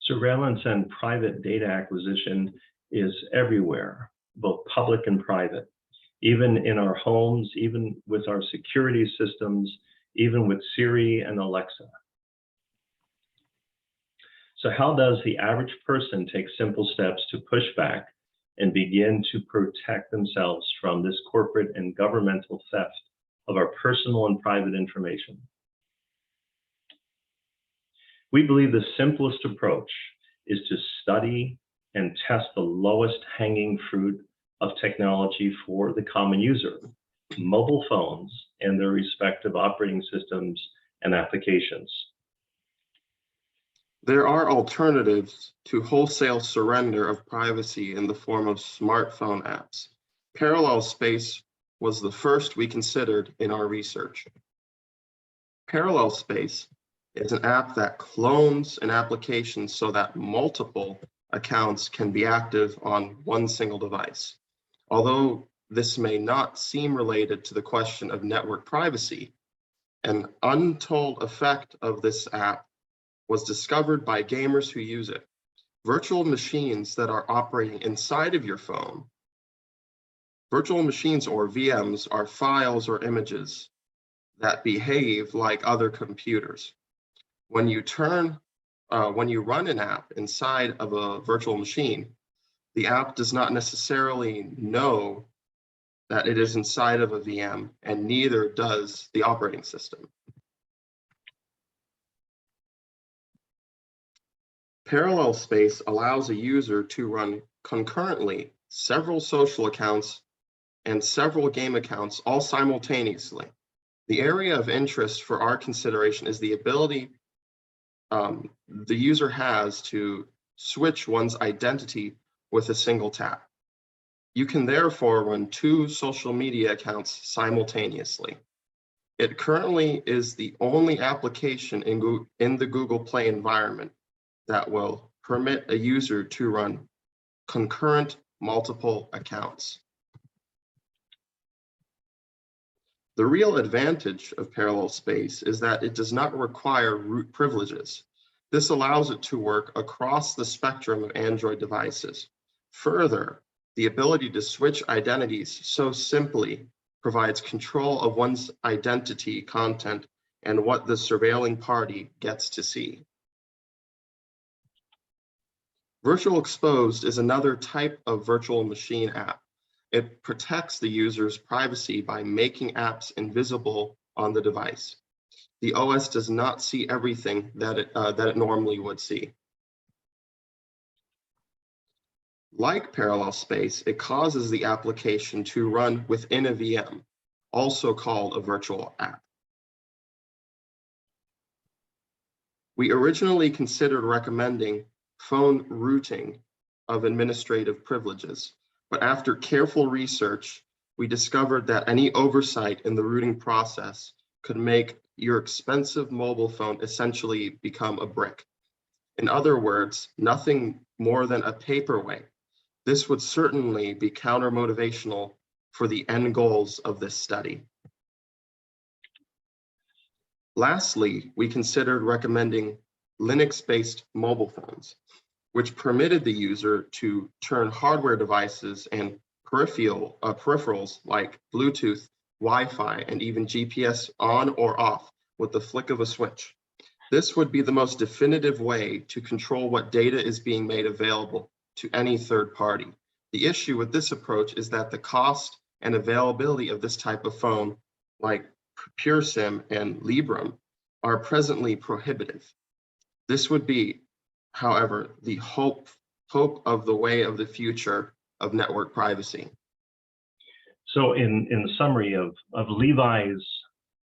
Speaker 13: Surveillance and private data acquisition is everywhere, both public and private, even in our homes, even with our security systems, even with Siri and Alexa. So how does the average person take simple steps to push back and begin to protect themselves from this corporate and governmental theft of our personal and private information? We believe the simplest approach is to study and test the lowest hanging fruit of technology for the common user, mobile phones and their respective operating systems and applications.
Speaker 14: There are alternatives to wholesale surrender of privacy in the form of smartphone apps. Parallel Space was the first we considered in our research. Parallel Space is an app that clones an application so that multiple accounts can be active on one single device. Although this may not seem related to the question of network privacy, an untold effect of this app was discovered by gamers who use it. Virtual machines that are operating inside of your phone. Virtual machines, or VMs, are files or images that behave like other computers. When you run an app inside of a virtual machine, the app does not necessarily know that it is inside of a VM, and neither does the operating system. Parallel space allows a user to run concurrently several social accounts and several game accounts all simultaneously. The area of interest for our consideration is the ability the user has to switch one's identity with a single tap. You can therefore run 2 social media accounts simultaneously. It currently is the only application in the Google Play environment that will permit a user to run concurrent multiple accounts. The real advantage of parallel space is that it does not require root privileges. This allows it to work across the spectrum of Android devices. Further, the ability to switch identities so simply provides control of one's identity content and what the surveilling party gets to see. Virtual Exposed is another type of virtual machine app. It protects the user's privacy by making apps invisible on the device. The OS does not see everything that it normally would see. Like Parallel Space, it causes the application to run within a VM, also called a virtual app. We originally considered recommending phone rooting of administrative privileges, but after careful research, we discovered that any oversight in the rooting process could make your expensive mobile phone essentially become a brick. In other words, nothing more than a paperweight. This would certainly be counter-motivational for the end goals of this study. Lastly, we considered recommending Linux-based mobile phones, which permitted the user to turn hardware devices and peripherals like Bluetooth, Wi-Fi, and even GPS on or off with the flick of a switch. This would be the most definitive way to control what data is being made available to any third party. The issue with this approach is that the cost and availability of this type of phone, like PureSIM and Librem, are presently prohibitive. This would be, however, the hope of the way of the future of network privacy.
Speaker 13: So in summary of Levi's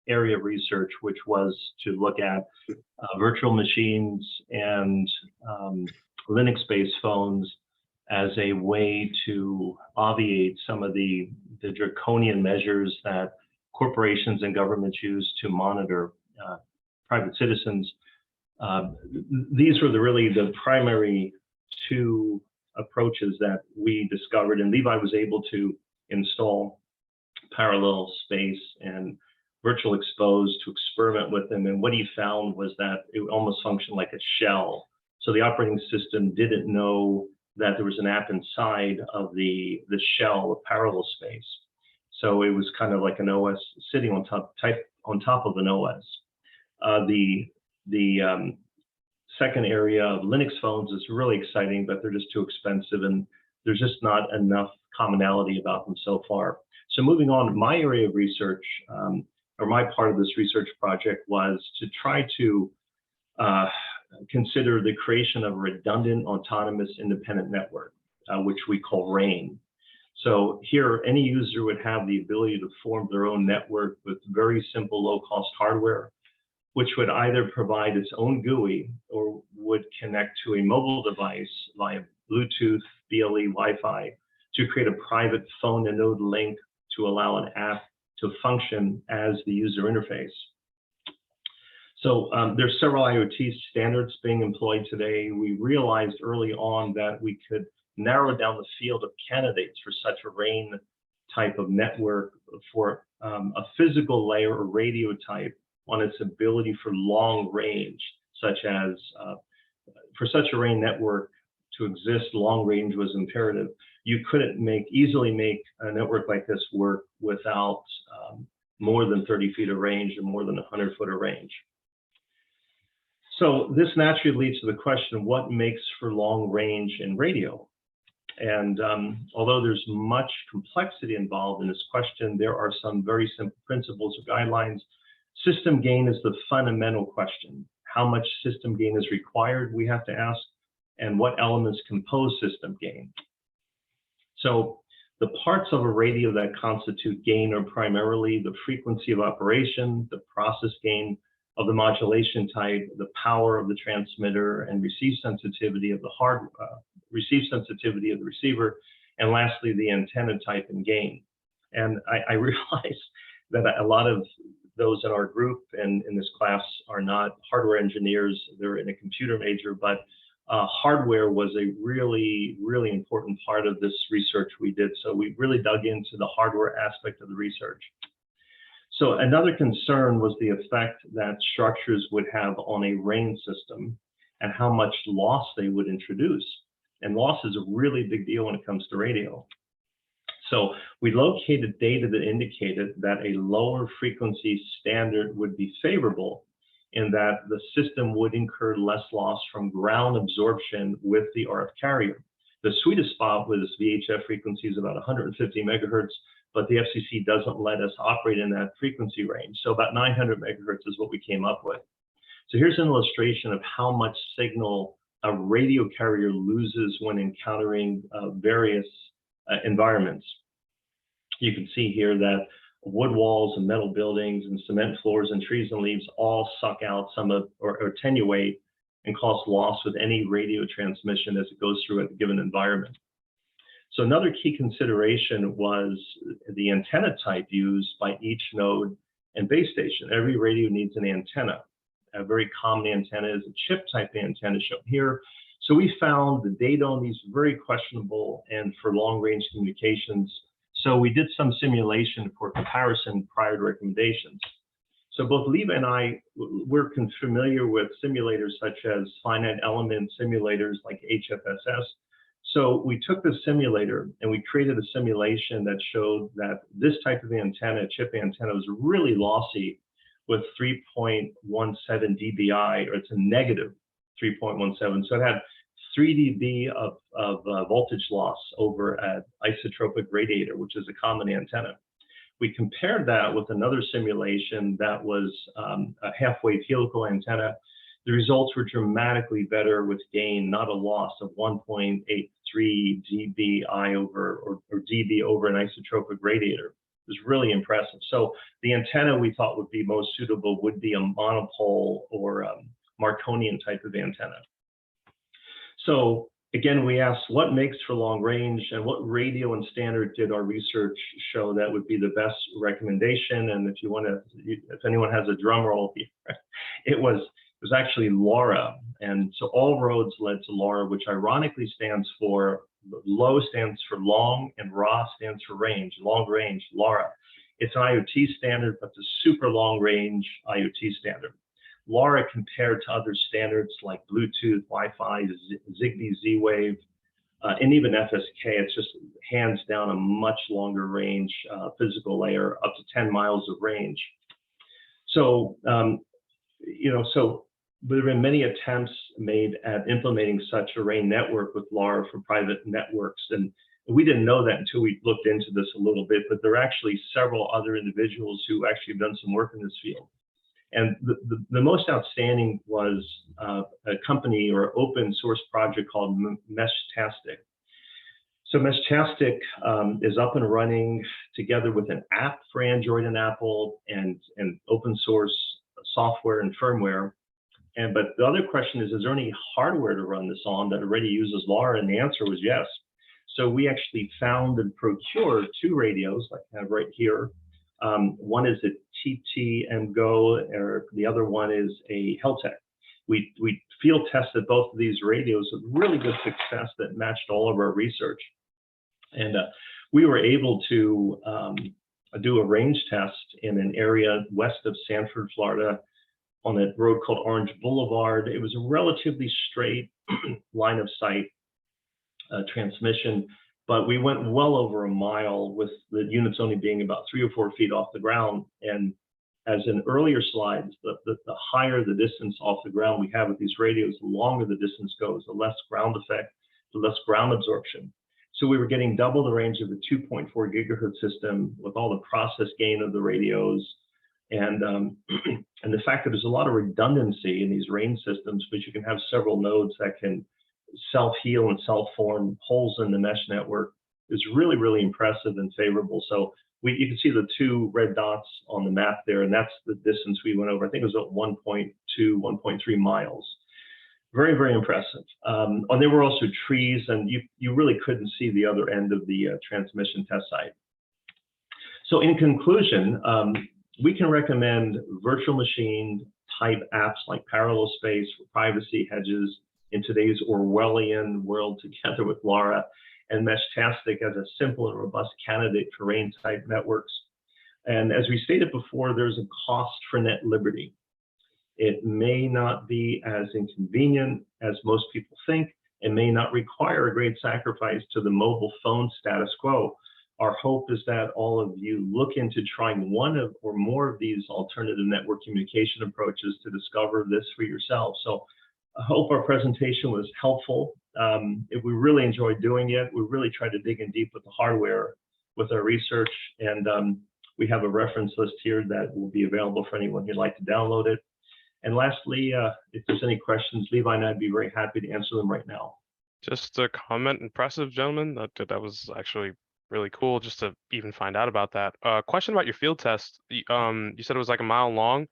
Speaker 13: area of research, which was to look at virtual machines and Linux-based phones as a way to obviate some of the draconian measures that corporations and governments use to monitor private citizens. These were really the primary 2 approaches that we discovered, and Levi was able to install Parallel Space and Virtual Exposed to experiment with them. And what he found was that it almost functioned like a shell. So the operating system didn't know that there was an app inside of the shell of Parallel Space. So it was kind of like an OS sitting on top of an OS. The second area of Linux phones is really exciting, but they're just too expensive and there's just not enough commonality about them so far. So moving on, my area of research, or my part of this research project, was to try to consider the creation of a redundant, autonomous, independent network, which we call RAIN. So here, any user would have the ability to form their own network with very simple, low-cost hardware, which would either provide its own GUI or would connect to a mobile device via Bluetooth, BLE, Wi-Fi to create a private phone and node link to allow an app to function as the user interface. So there's several IoT standards being employed today. We realized early on that we could narrow down the field of candidates for such a RAIN type of network for a physical layer or radio type on its ability for long range, such as for such a RAIN network to exist, long range was imperative. You couldn't easily make a network like this work without more than 30 feet of range and more than 100 foot of range. So this naturally leads to the question, what makes for long range in radio? And although there's much complexity involved in this question, there are some very simple principles or guidelines. System gain is the fundamental question. How much system gain is required? We have to ask. and what elements compose system gain. So the parts of a radio that constitute gain are primarily the frequency of operation, the process gain of the modulation type, the power of the transmitter, and receive sensitivity of the sensitivity of the receiver, and lastly, the antenna type and gain. And I realize that a lot of those in our group and in this class are not hardware engineers, they're in a computer major, but hardware was a really, really important part of this research we did. So we really dug into the hardware aspect of the research. So another concern was the effect that structures would have on a range system and how much loss they would introduce. And loss is a really big deal when it comes to radio. So we located data that indicated that a lower frequency standard would be favorable in that the system would incur less loss from ground absorption with the RF carrier. The sweetest spot was VHF frequencies about 150 megahertz, but the FCC doesn't let us operate in that frequency range. So about 900 megahertz is what we came up with. So here's an illustration of how much signal a radio carrier loses when encountering various environments. You can see here that wood walls and metal buildings and cement floors and trees and leaves all suck out some of or attenuate and cause loss with any radio transmission as it goes through a given environment. So another key consideration was the antenna type used by each node and base station. Every radio needs an antenna. A very common antenna is a chip type antenna shown here. So we found the data on these very questionable and for long range communications. So we did some simulation for comparison prior to recommendations. So both Leva and I, we're familiar with simulators such as finite element simulators like HFSS. So we took the simulator and we created a simulation that showed that this type of antenna, chip antenna, was really lossy with 3.17 dBi, or it's a negative 3.17. So it had 3 dB of voltage loss over an isotropic radiator, which is a common antenna. We compared that with another simulation that was a half-wave helical antenna. The results were dramatically better with gain, not a loss of 1.83 dBi over or dB over an isotropic radiator. It was really impressive. So the antenna we thought would be most suitable would be a monopole or Marconian type of antenna. So again, we asked what makes for long range and what radio and standard did our research show that would be the best recommendation. And if you want to, if anyone has a drum roll, it was actually LoRa. And so all roads led to LoRa, which ironically stands for, low stands for long and RA stands for range, long range, LoRa. It's an IoT standard, but the super long range IoT standard. LoRa compared to other standards like Bluetooth, Wi-Fi, Zigbee, Z-Wave, and even FSK, it's just hands down a much longer range physical layer, up to 10 miles of range. So, so there have been many attempts made at implementing such a RAIN network with LoRa for private networks. And we didn't know that until we looked into this a little bit, but there are actually several other individuals who actually have done some work in this field. And the most outstanding was a company or open source project called Meshtastic. So Meshtastic is up and running together with an app for Android and Apple and open source software and firmware. But the other question is there any hardware to run this on that already uses LoRa? And the answer was yes. So we actually found and procured 2 radios, like I have right here. One is a TTM Go, or the other one is a Heltec. We field tested both of these radios with really good success that matched all of our research. And we were able to do a range test in an area west of Sanford, Florida, on a road called Orange Boulevard. It was a relatively straight line of sight transmission, but we went well over a mile with the units only being about 3 or 4 feet off the ground. And as in earlier slides, the higher the distance off the ground we have with these radios, the longer the distance goes, the less ground effect, the less ground absorption. So we were getting double the range of the 2.4 gigahertz system with all the process gain of the radios. And the fact that there's a lot of redundancy in these range systems, but you can have several nodes that can self-heal and self-form holes in the mesh network is really, really impressive and favorable. So you can see the 2 red dots on the map there, and that's the distance we went over. I think it was at 1.2, 1.3 miles. Very, very impressive. And there were also trees, and you really couldn't see the other end of the transmission test site. So in conclusion, we can recommend virtual machine type apps like Parallel Space for privacy hedges in today's Orwellian world, together with LoRa, and Meshtastic as a simple and robust candidate for RAIN type networks. And as we stated before, there's a cost for net liberty. It may not be as inconvenient as most people think, and may not require a great sacrifice to the mobile phone status quo. Our hope is that all of you look into trying one of or more of these alternative network communication approaches to discover this for yourselves. So I hope our presentation was helpful. If we really enjoyed doing it, we really tried to dig in deep with the hardware, with our research, and we have a reference list here that will be available for anyone who'd like to download it. And lastly, if there's any questions, Levi and I'd be very happy to answer them right now.
Speaker 5: Just a comment, impressive, gentlemen. That was actually really cool just to even find out about that. Question about your field test. You said it was like a mile long.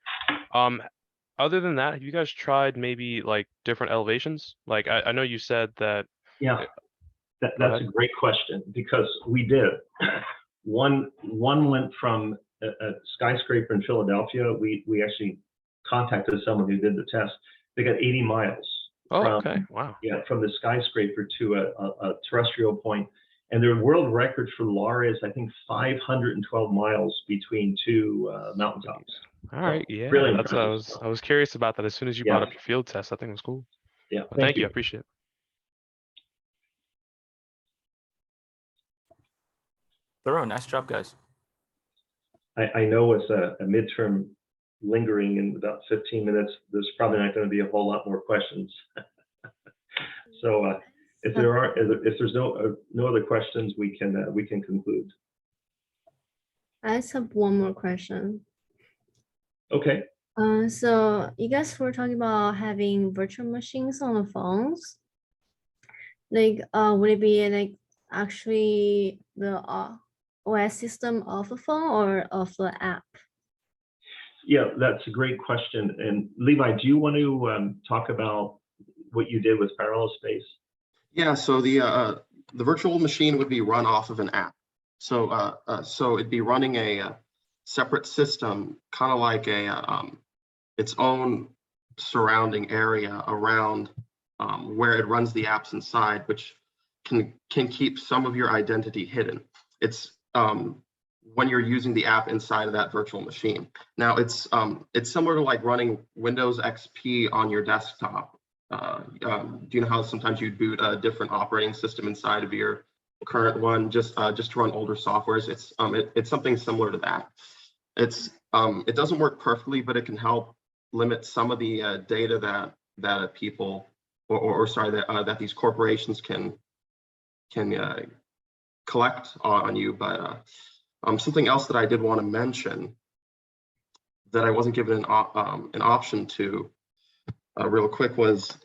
Speaker 5: Other than that, have you guys tried maybe like different elevations? Like I know you said that.
Speaker 13: Yeah, that's a great question, because we did. One went from a skyscraper in Philadelphia. We actually contacted someone who did the test. They got 80 miles.
Speaker 5: Oh, okay, wow.
Speaker 13: Yeah, from the skyscraper to a terrestrial point. And their world record for LoRa is, I think, 512 miles between 2 mountaintops.
Speaker 5: All right, yeah,
Speaker 13: really
Speaker 5: that's what I was curious about that as soon as you brought up your field test. I think it was cool.
Speaker 13: Yeah,
Speaker 5: well, thank you. I appreciate it.
Speaker 8: Thorough, nice job, guys.
Speaker 13: I know it's a midterm lingering in about 15 minutes. There's probably not going to be a whole lot more questions. So if there's no other questions, we can conclude.
Speaker 6: I just have one more question.
Speaker 13: Okay.
Speaker 6: So you guys were talking about having virtual machines on the phones. Like, would it be like actually the OS system of the phone or of the app?
Speaker 13: Yeah, that's a great question. And Levi, do you want to talk about what you did with Parallel Space?
Speaker 14: Yeah, so the virtual machine would be run off of an app. So so it'd be running a separate system, kind of like its own surrounding area around where it runs the apps inside, which can keep some of your identity hidden. It's when you're using the app inside of that virtual machine. Now it's similar to like running Windows XP on your desktop. Do you know how sometimes you'd boot a different operating system inside of your current one just to run older softwares? It's something similar to that. It doesn't work perfectly, but it can help limit some of the data that people that these corporations can collect on you. But something else that I did want to mention that I wasn't given an option to real quick was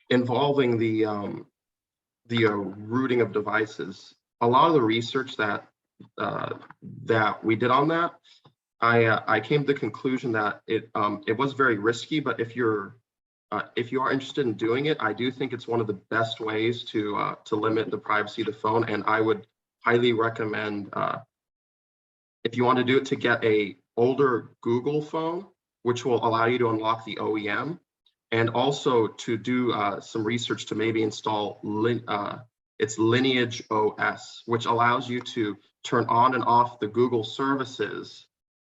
Speaker 14: involving the routing of devices. A lot of the research that we did on that, I came to the conclusion that it was very risky. But if you are interested in doing it, I do think it's one of the best ways to limit the privacy of the phone. And I would highly recommend, if you want to do it, to get a older Google phone, which will allow you to unlock the OEM, and also to do some research to maybe install its Lineage OS, which allows you to turn on and off the Google services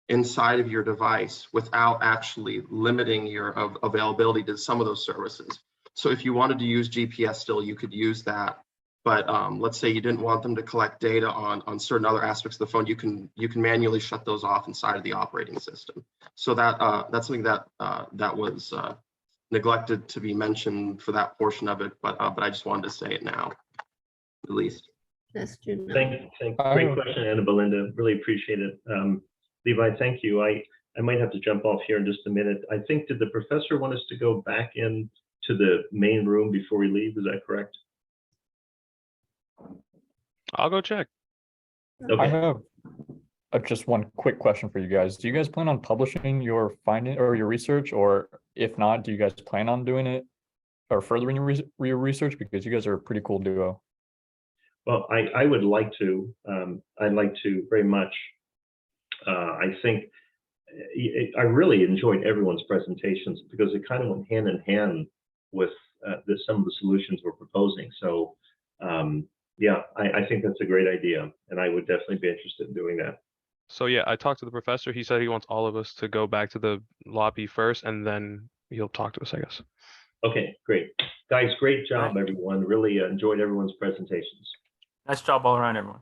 Speaker 14: inside of your device without actually limiting your availability to some of those services. So if you wanted to use GPS still, you could use that. But let's say you didn't want them to collect data on certain other aspects of the phone, you can manually shut those off inside of the operating system. So that's something that was neglected to be mentioned for that portion of it. But I just wanted to say it now, at least.
Speaker 6: That's true.
Speaker 13: Thank you. Great question, Anna Belinda. Really appreciate it. Levi, thank you. I might have to jump off here in just a minute. I think, did the professor want us to go back in to the main room before we leave. Is that correct?
Speaker 5: I'll go check.
Speaker 2: I
Speaker 13: Okay.
Speaker 2: have just one quick question for you guys. Do you guys plan on publishing your finding or your research, or if not, do you guys plan on doing it or furthering your research, because you guys are a pretty cool duo?
Speaker 13: Well, I would like to. I'd like to very much. I think I really enjoyed everyone's presentations because it kind of went hand in hand with some of the solutions we're proposing. So yeah, I think that's a great idea, and I would definitely be interested in doing that.
Speaker 5: So yeah, I talked to the professor. He said he wants all of us to go back to the lobby first, and then he'll talk to us, I guess.
Speaker 13: Okay, great. Guys, great job, everyone. Really enjoyed everyone's presentations.
Speaker 8: Nice job all around, everyone.